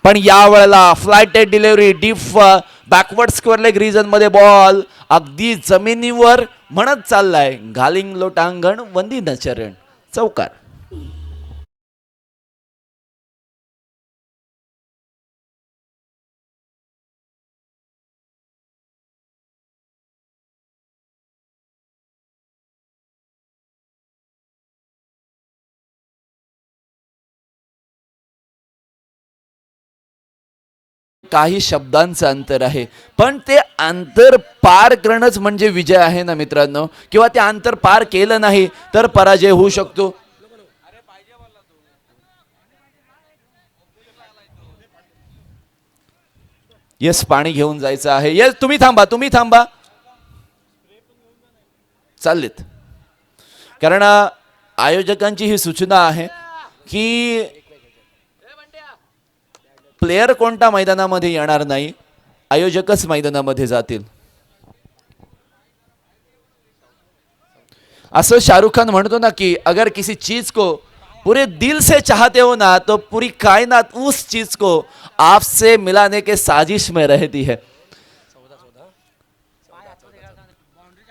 पण यावेळेला flighted delivery deep backward square leg region मध्ये बॉल अगदी जमिनीवर म्हणत चाललाय, घालिंग लोटांगण वंदी न चरण, चौकार. काही शब्दांचं अंतर आहे, पण ते अंतर पार करणंच म्हणजे विजय आहे ना मित्रांनो. किंवा ते अंतर पार केलं नाही तर पराजय होऊ शकतो. येस, पाणी घेऊन जायचं आहे. येस, तुम्ही थांबा चाललेत. कारण आयोजकांची ही सूचना आहे की प्लेयर कोणता मैदानामध्ये येणार नाही, आयोजकच मैदानामध्ये जातील. असं शाहरुख खान म्हणतो ना की अगर किसी चीज को पूरे दिल से चाहते हो ना तो पूरी कायनात उस चीज को आपसे मिलाने के साजिश में रहती है.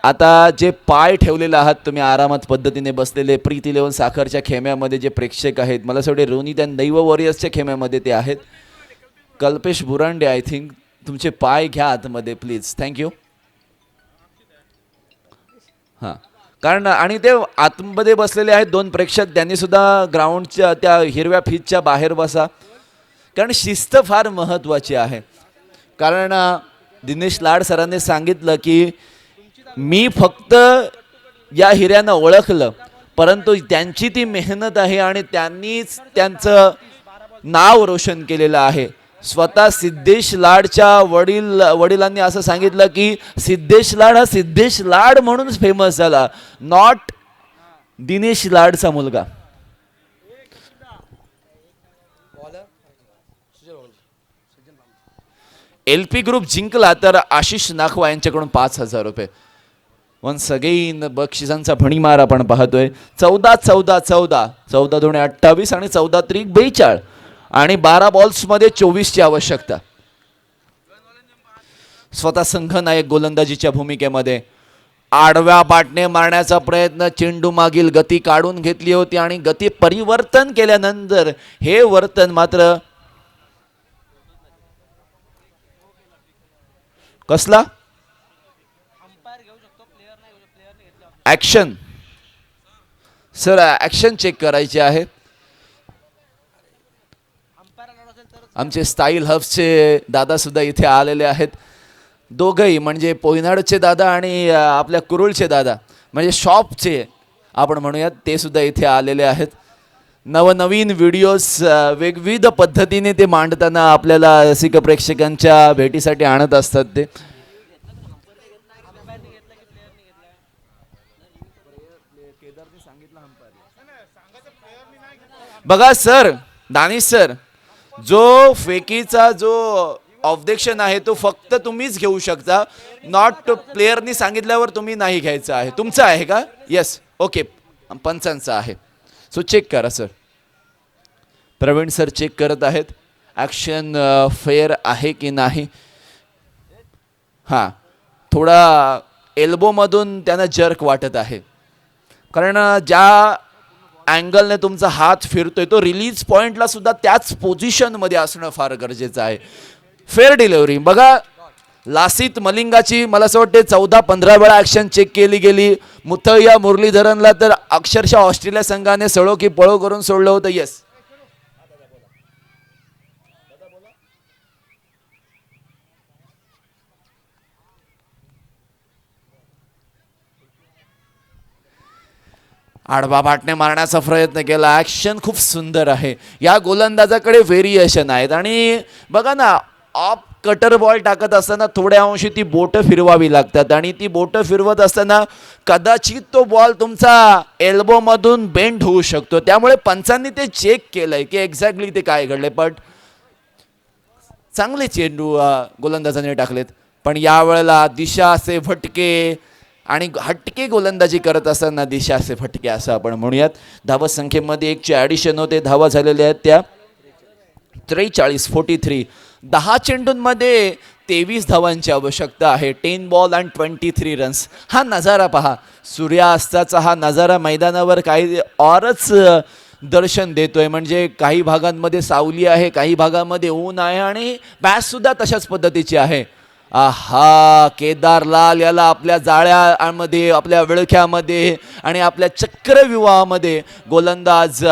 आता जे पाय ठेवलेले आहात तुम्ही आरामात पद्धतीने बसलेले प्रीत 11 साखरच्या खेम्यामध्ये जे प्रेक्षक आहेत, मला असं वाटते रोनी त्या दैव वॉरियर्सच्या खेम्यामध्ये ते आहेत. कल्पेश बुरांडे, आय थिंक तुमचे पाय घ्या आतमध्ये प्लीज, थँक्यू. हां, कारण आणि ते आतमध्ये बसलेले आहेत 2 प्रेक्षक, त्यांनी सुद्धा ग्राउंडच्या त्या हिरव्या फीजच्या बाहेर बसा, कारण शिस्त फार महत्त्वाची आहे. कारण दिनेश लाड सरांनी सांगितलं की मी फक्त या हिऱ्यांना ओळखलं, परंतु त्यांची ती मेहनत आहे आणि त्यांनीच त्यांचं नाव रोशन केलेलं आहे. स्वतः सिद्धेश लाडच्या वडिलांनी असं सांगितलं की सिद्धेश लाड हा सिद्धेश लाड म्हणून फेमस झाला, नॉट दिनेश लाडचा मुलगा. LP ग्रुप जिंकला तर आशिष नाखवा यांच्याकडून 5,000 रुपये. वन्स अगेन बक्षिसांचा भणीमार आपण पाहतोय. 14 दोणे 28 आणि 14 त्रिक 42 आणि 12 बॉल्समध्ये 24ची आवश्यकता. स्वतः संघनायक गोलंदाजीच्या भूमिकेमध्ये आडव्या बाटने मारण्याचा प्रयत्न, चेंडू मागील गती काढून घेतली होती आणि गती परिवर्तन केल्यानंतर हे वर्तन मात्र कसला ऍक्शन. सर ऍक्शन चेक करायची आहे. आमचे स्टाईल हब्सचे दादा सुद्धा इथे आलेले आहेत. दोघंही म्हणजे पोयनाडचे दादा आणि आपल्या कुरुळचे दादा म्हणजे शॉपचे आपण म्हणूयात, ते सुद्धा इथे आलेले आहेत. नवनवीन व्हिडिओज वेगविध पद्धतीने ते मांडताना आपल्याला रसिक प्रेक्षकांच्या भेटीसाठी आणत असतात. ते बघा सर, दानिश सर, जो फेकीचा जो ऑब्जेक्शन आहे तो फक्त तुम्हीच घेऊ शकता, नॉट प्लेयरनी सांगितल्यावर तुम्ही नाही घ्यायचं आहे. तुमचं आहे का? येस, ओके, पंचांचं आहे. सो चेक करा सर. प्रवीण सर चेक करत आहेत ॲक्शन फेअर आहे की नाही. हां, थोडा एल्बोमधून त्यांना जर्क वाटत आहे, कारण ज्या अँगलने तुमचा हात फिरतोय तो रिलीज पॉईंटला सुद्धा त्याच पोझिशनमध्ये असणं फार गरजेचं आहे. फेअर डिलिव्हरी बघा, लासित मलिंगाची मला असं वाटते 14-15 वेळा ॲक्शन चेक केली गेली. मुथय्या मुरलीधरनला तर अक्षरशः ऑस्ट्रेलिया संघाने सळो की पळो करून सोडलं होतं. येस, आडवा बाटने मारण्याचा प्रयत्न केला. ॲक्शन खूप सुंदर आहे. या गोलंदाजाकडे व्हेरिएशन आहेत आणि बघा ना, ऑफ कटर बॉल टाकत असताना थोड्या अंशी ती बोटं फिरवावी लागतात आणि ती बोटं फिरवत असताना कदाचित तो बॉल तुमचा एल्बोमधून बेंड होऊ शकतो. त्यामुळे पंचांनी ते चेक केलंय की एक्झॅक्टली ते काय घडले. पण चांगले चेंडू गोलंदाजाने टाकलेत. पण यावेळेला दिशा असे भटके आणि हटके गोलंदाजी करत असताना दिशा असे फटके असं आपण म्हणूयात. धावा संख्येमध्ये 1चे ॲडिशन होते. धावा झालेल्या आहेत त्या 43. 10 चेंडूंमध्ये 23 धावांची आवश्यकता आहे. 10 बॉल अँड 23 रन्स. हा नजारा पहा, सूर्यास्ताचा हा नजारा मैदानावर काही औरच दर्शन देतोय. म्हणजे काही भागांमध्ये सावली आहे, काही भागामध्ये ऊन आहे आणि बॅससुद्धा तशाच पद्धतीची आहे. आहा, केदारलाल याला आपल्या जाळ्यामध्ये, आपल्या विळख्यामध्ये आणि आपल्या चक्रव्यूहामध्ये गोलंदाज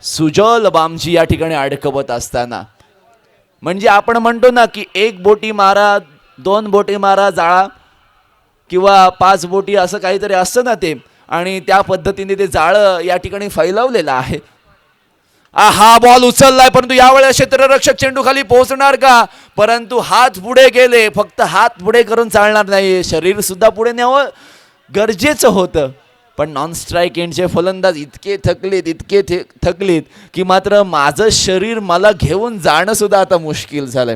सुजल बामजी या ठिकाणी अडकवत असताना, म्हणजे आपण म्हणतो ना की 1 बोटी मारा, 2 बोटी मारा जाळा किंवा 5 बोटी असं काहीतरी असतं ना ते, आणि त्या पद्धतीने ते जाळं या ठिकाणी फैलावलेलं आहे. हा बॉल उचललाय परंतु यावेळेस क्षेत्ररक्षक चेंडू खाली पोहोचणार का. परंतु हात पुढे गेले. फक्त हात पुढे करून चालणार नाही, शरीर सुद्धा पुढे न्यावं गरजेचं होतं. पण नॉन स्ट्राईक एंडचे फलंदाज इतके थकलीत की मात्र माझं शरीर मला घेऊन जाणं सुद्धा आता मुश्किल झालंय.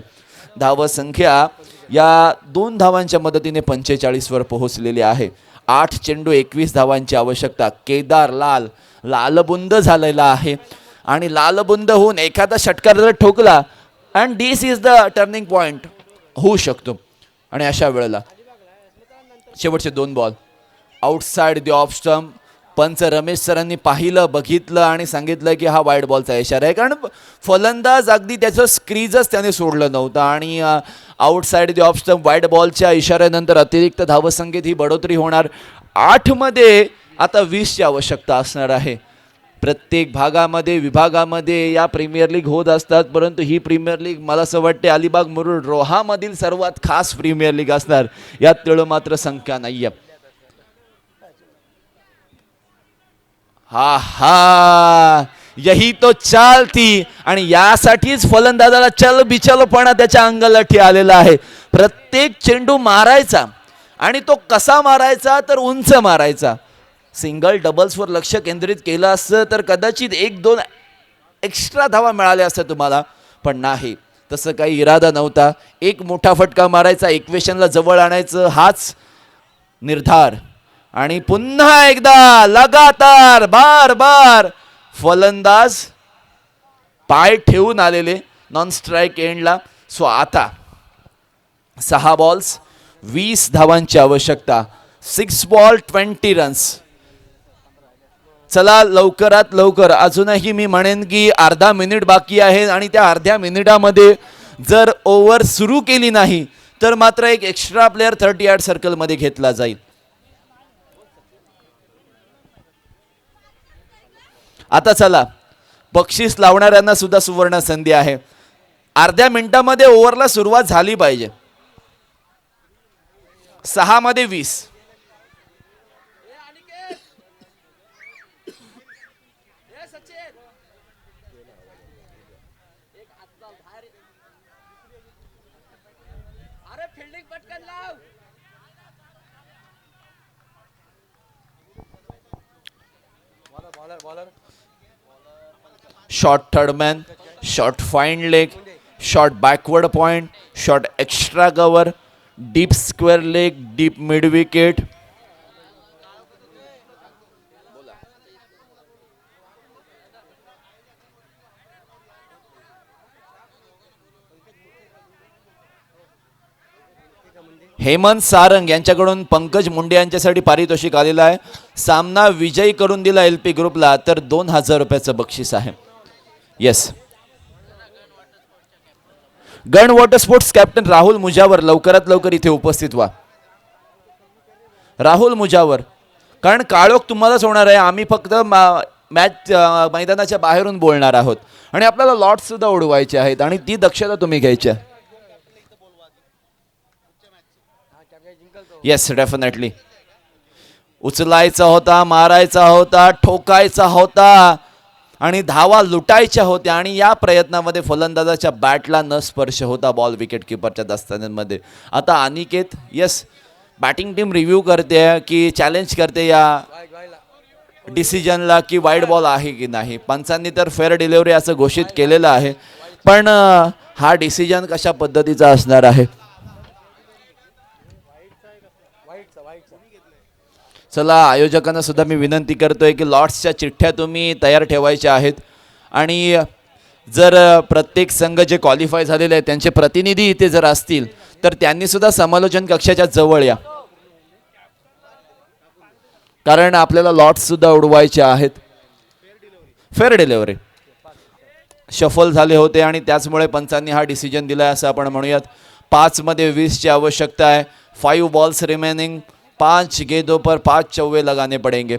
धावा संख्या या 2 धावांच्या मदतीने 45 वर पोहोचलेली आहे. 8 चेंडू 21 धावांची आवश्यकता. केदारलाल लालबुंद झालेला आहे आणि लालबुंद होऊन एखादा षटकार जर ठोकला and this is the turning point होऊ शकतो. आणि अशा वेळेला शेवटचे 2 ball outside the off stump. पंच रमेश सरांनी पाहिलं, बघितलं आणि सांगितलं की हा वाईड बॉलचा इशारा आहे, कारण फलंदाज अगदी त्याचं स्क्रीजच त्याने सोडलं नव्हतं आणि outside the off stump wide बॉलच्या इशाऱ्यानंतर अतिरिक्त धावसंख्येत ही बढोतरी होणार. 8 मध्ये आता 20ची आवश्यकता असणार आहे. प्रत्येक भागामध्ये, विभागामध्ये या प्रीमियर लीग होत असतात, परंतु ही प्रीमियर लीग मला असं वाटते अलिबाग मुरुड रोहामधील सर्वात खास प्रीमियर लीग असणार, यात तेवढं मात्र शंका नाहीये. हा यही तो चाल थी आणि यासाठीच फलंदाजाला चल बिचलपणा त्याच्या अंगलठी आलेला आहे. प्रत्येक चेंडू मारायचा आणि तो कसा मारायचा तर उंच मारायचा. सिंगल डबल्सवर लक्ष केंद्रित केलं असतं तर कदाचित 1-2 एक्स्ट्रा धावा मिळाल्या असत्या तुम्हाला, पण नाही, तसं काही इरादा नव्हता. एक मोठा फटका मारायचा, इक्वेशनला जवळ आणायचं हाच निर्धार. आणि पुन्हा एकदा लगातार बार बार फलंदाज पाय ठेवून आलेले नॉन स्ट्राईक एंडला. सो आता 6 बॉल्स 20 धावांची आवश्यकता. 6 बॉल 20 रन्स. चला लवकरात लवकर, अजूनही मी म्हणेन की अर्धा मिनिट बाकी आहे आणि त्या अर्ध्या मिनिटामध्ये जर ओव्हर सुरू केली नाही तर मात्र एक एक्स्ट्रा प्लेअर 30 यार्ड सर्कलमध्ये घेतला जाईल. आता चला, बक्षीस लावणाऱ्यांना सुद्धा सुवर्ण संधी आहे. अर्ध्या मिनिटामध्ये ओव्हरला सुरुवात झाली पाहिजे. 6 मध्ये 20. Short third man, short find leg, short backward point, short extra cover, deep square leg, deep mid wicket. Hemant Sarang यांच्याकडून पंकज मुंडे यांच्यासाठी पारितोषिक आलेलं आहे. सामना विजयी करून दिला एल पी ग्रुपला तर 2000 रुपयाचं बक्षीस आहे. येस, गण water sports captain Rahul Mujawar लवकरात लवकर इथे उपस्थित व्हा. राहुल मुजावर, कारण काळोख तुम्हालाच होणार आहे. आम्ही फक्त मॅच मैदानाच्या बाहेरून बोलणार आहोत आणि आपल्याला लॉट्स सुद्धा उडवायचे आहेत आणि ती दक्षता तुम्ही घ्यायची आहे. येस, डेफिनेटली उचलायचा होता, मारायचा होता, ठोकायचा होता आणि धावा लुटायच्या होत्या आणि या प्रयत्नामध्ये फलंदाजाच्या बॅटला न स्पर्श होता बॉल विकेट किपरच्या दस्तानेमध्ये. आता Aniket, yes, batting team review करते की चॅलेंज करते या डिसिजनला की वाईड बॉल आहे की नाही. पंचांनी तर फेअर डिलिव्हरी असं घोषित केलेलं आहे, पण हा डिसिजन कशा पद्धतीचा असणार आहे. चला, आयोजकांना सुद्धा मी विनंती करतोय की लॉट्सच्या चिठ्ठ्या तुम्ही तयार ठेवायच्या आहेत आणि जर प्रत्येक संघ जे क्वालिफाय झालेले आहेत त्यांचे प्रतिनिधी इथे जर असतील तर त्यांनी सुद्धा समालोचन कक्षाच्या जवळ या, कारण आपल्याला लॉट्स सुद्धा उडवायचे आहेत. फेअर डिलिव्हरी शफल झाले होते आणि त्याचमुळे पंचांनी हा डिसिजन दिलाय असं आपण म्हणूयात. 5 मध्ये 20 ची आवश्यकता आहे. 5 बॉल्स रिमेनिंग, 5 गेंदों पर 5 चौवे लगाने पडेंगे.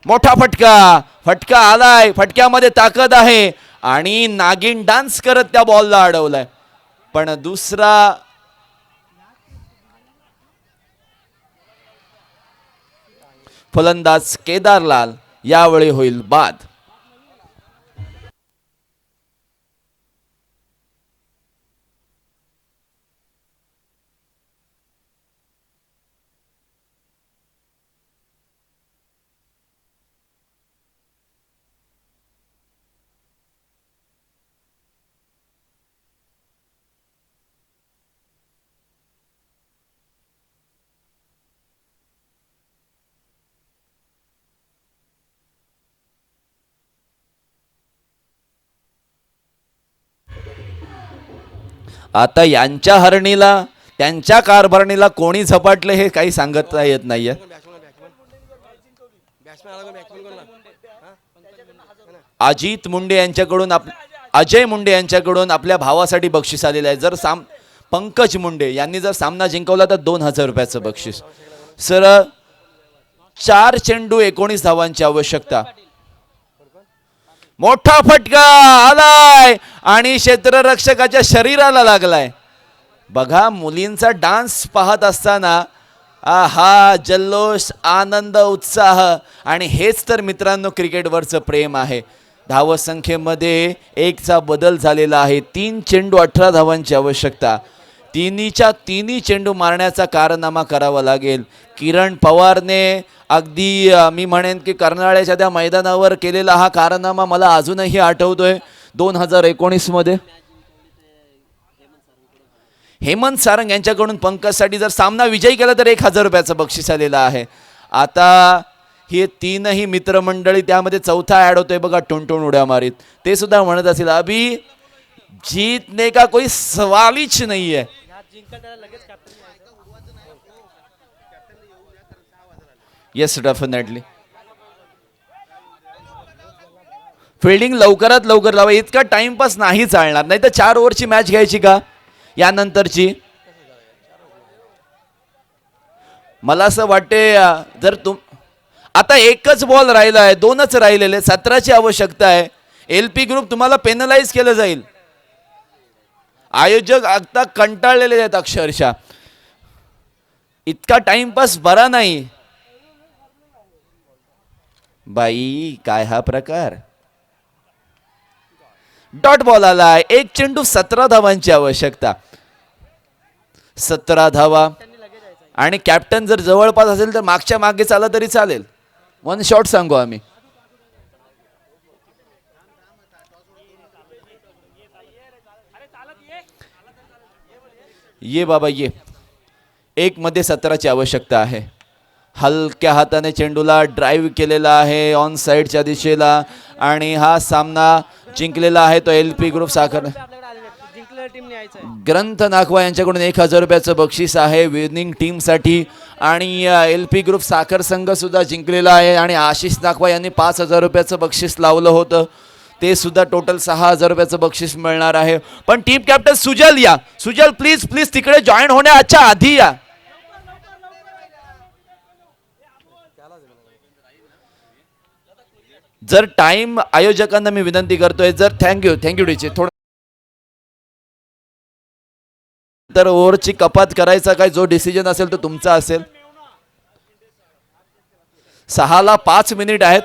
मोठा फटका, फटका आलाय, फटक्यामध्ये ताकद आहे आणि नागिन डान्स करत त्या बॉलला अडवलाय. पण दुसरा फलंदाज केदारलाल यावेळी होईल बाद. आता यांच्या हरणीला, त्यांच्या कारभारणीला कोणी झपाटले हे काही सांगता येत नाहीये. अजित मुंडे यांच्याकडून अजय मुंडे यांच्याकडून आपल्या भावासाठी बक्षीस आलेलं आहे. जर पंकज मुंडे यांनी जर सामना जिंकवला तर 2000 रुपयाचं बक्षीस. सर, 4 चेंडू 19 धावांची आवश्यकता. मोठा फटका आलाय आणि क्षेत्ररक्षकाच्या शरीराला लागलाय. बघा, मुलींचा डान्स पाहत असताना हा जल्लोष, आनंद, उत्साह आणि हेच तर मित्रांनो क्रिकेटवरचं प्रेम आहे. धावसंख्येमध्ये 1चा बदल झालेला आहे. 3 चेंडू 18 धावांची आवश्यकता. तिन्हीच्या तिन्ही चेंडू मारण्याचा कारनामा करावा लागेल. किरण पवारने अगदी मी म्हणेन की कर्नाळ्याच्या त्या मैदानावर केलेला हा कारनामा मला अजूनही आठवतोय. 2019 मध्ये हेमंत सारंग यांच्याकडून पंकजसाठी जर सामना विजयी केला तर 1000 रुपयाचं बक्षीस आलेलं आहे. आता हे 3ही मित्रमंडळी, त्यामध्ये चौथा ॲड होतोय बघा टुनटुन उड्या मारीत, ते सुद्धा म्हणत असेल अभी जीतने का कोई सवालीच नहीं है. येस, डेफिनेटली फिल्डिंग लवकरात लवकर लावा. इतका टाइमपास नाही चालणार. नाही तर 4 ओव्हरची मॅच घ्यायची का यानंतरची? मला असं वाटते जर आता एकच बॉल राहिला आहे, 2च राहिलेले, 17ची आवश्यकता आहे. एलपी ग्रुप तुम्हाला पेनलाइज केलं जाईल. आयोजक आता कंटाळलेले आहेत अक्षरशः. इतका टाइमपास बरा नाही बाई. काय हा प्रकार? डॉट बॉल आलाय. 1 चेंडू 17 धावांची आवश्यकता. 17 धावा आणि कॅप्टन जर जवळपास असेल तर मागच्या मागे चाला तरी चालेल. 1 शॉट सांगू आम्ही. ये बाबा ये. 1 मध्ये 17ची आवश्यकता आहे. हलक्या हाताने चेंडूला ड्राईव्ह केलेला आहे ऑन साईडच्या दिशेला आणि हा सामना जिंकलेला आहे तो एलपी ग्रुप साखर. ग्रंथ नाखवा यांच्याकडून 1000 रुपयाचं बक्षीस आहे विनिंग टीमसाठी आणि एलपी ग्रुप साखर संघ सुद्धा जिंकलेला आहे आणि आशिष नाखवा यांनी 5000 रुपयाचं बक्षीस लावलं होतं. ते सुद्धा टोटल 6,000 रुपयाचं बक्षीस मिळणार आहे. पण टीम कॅप्टन सुजल या, सुजल प्लीज प्लीज तिकडे जॉईन होण्याच्या आधी या. जर टाइम आयोजकांना मी विनंती करतोय, जर थँक्यू डीचे थोडं तर ओव्हरची कपात करायचा काय, जो डिसिजन असेल तो तुमचा असेल. 6 ला 5 मिनिट आहेत.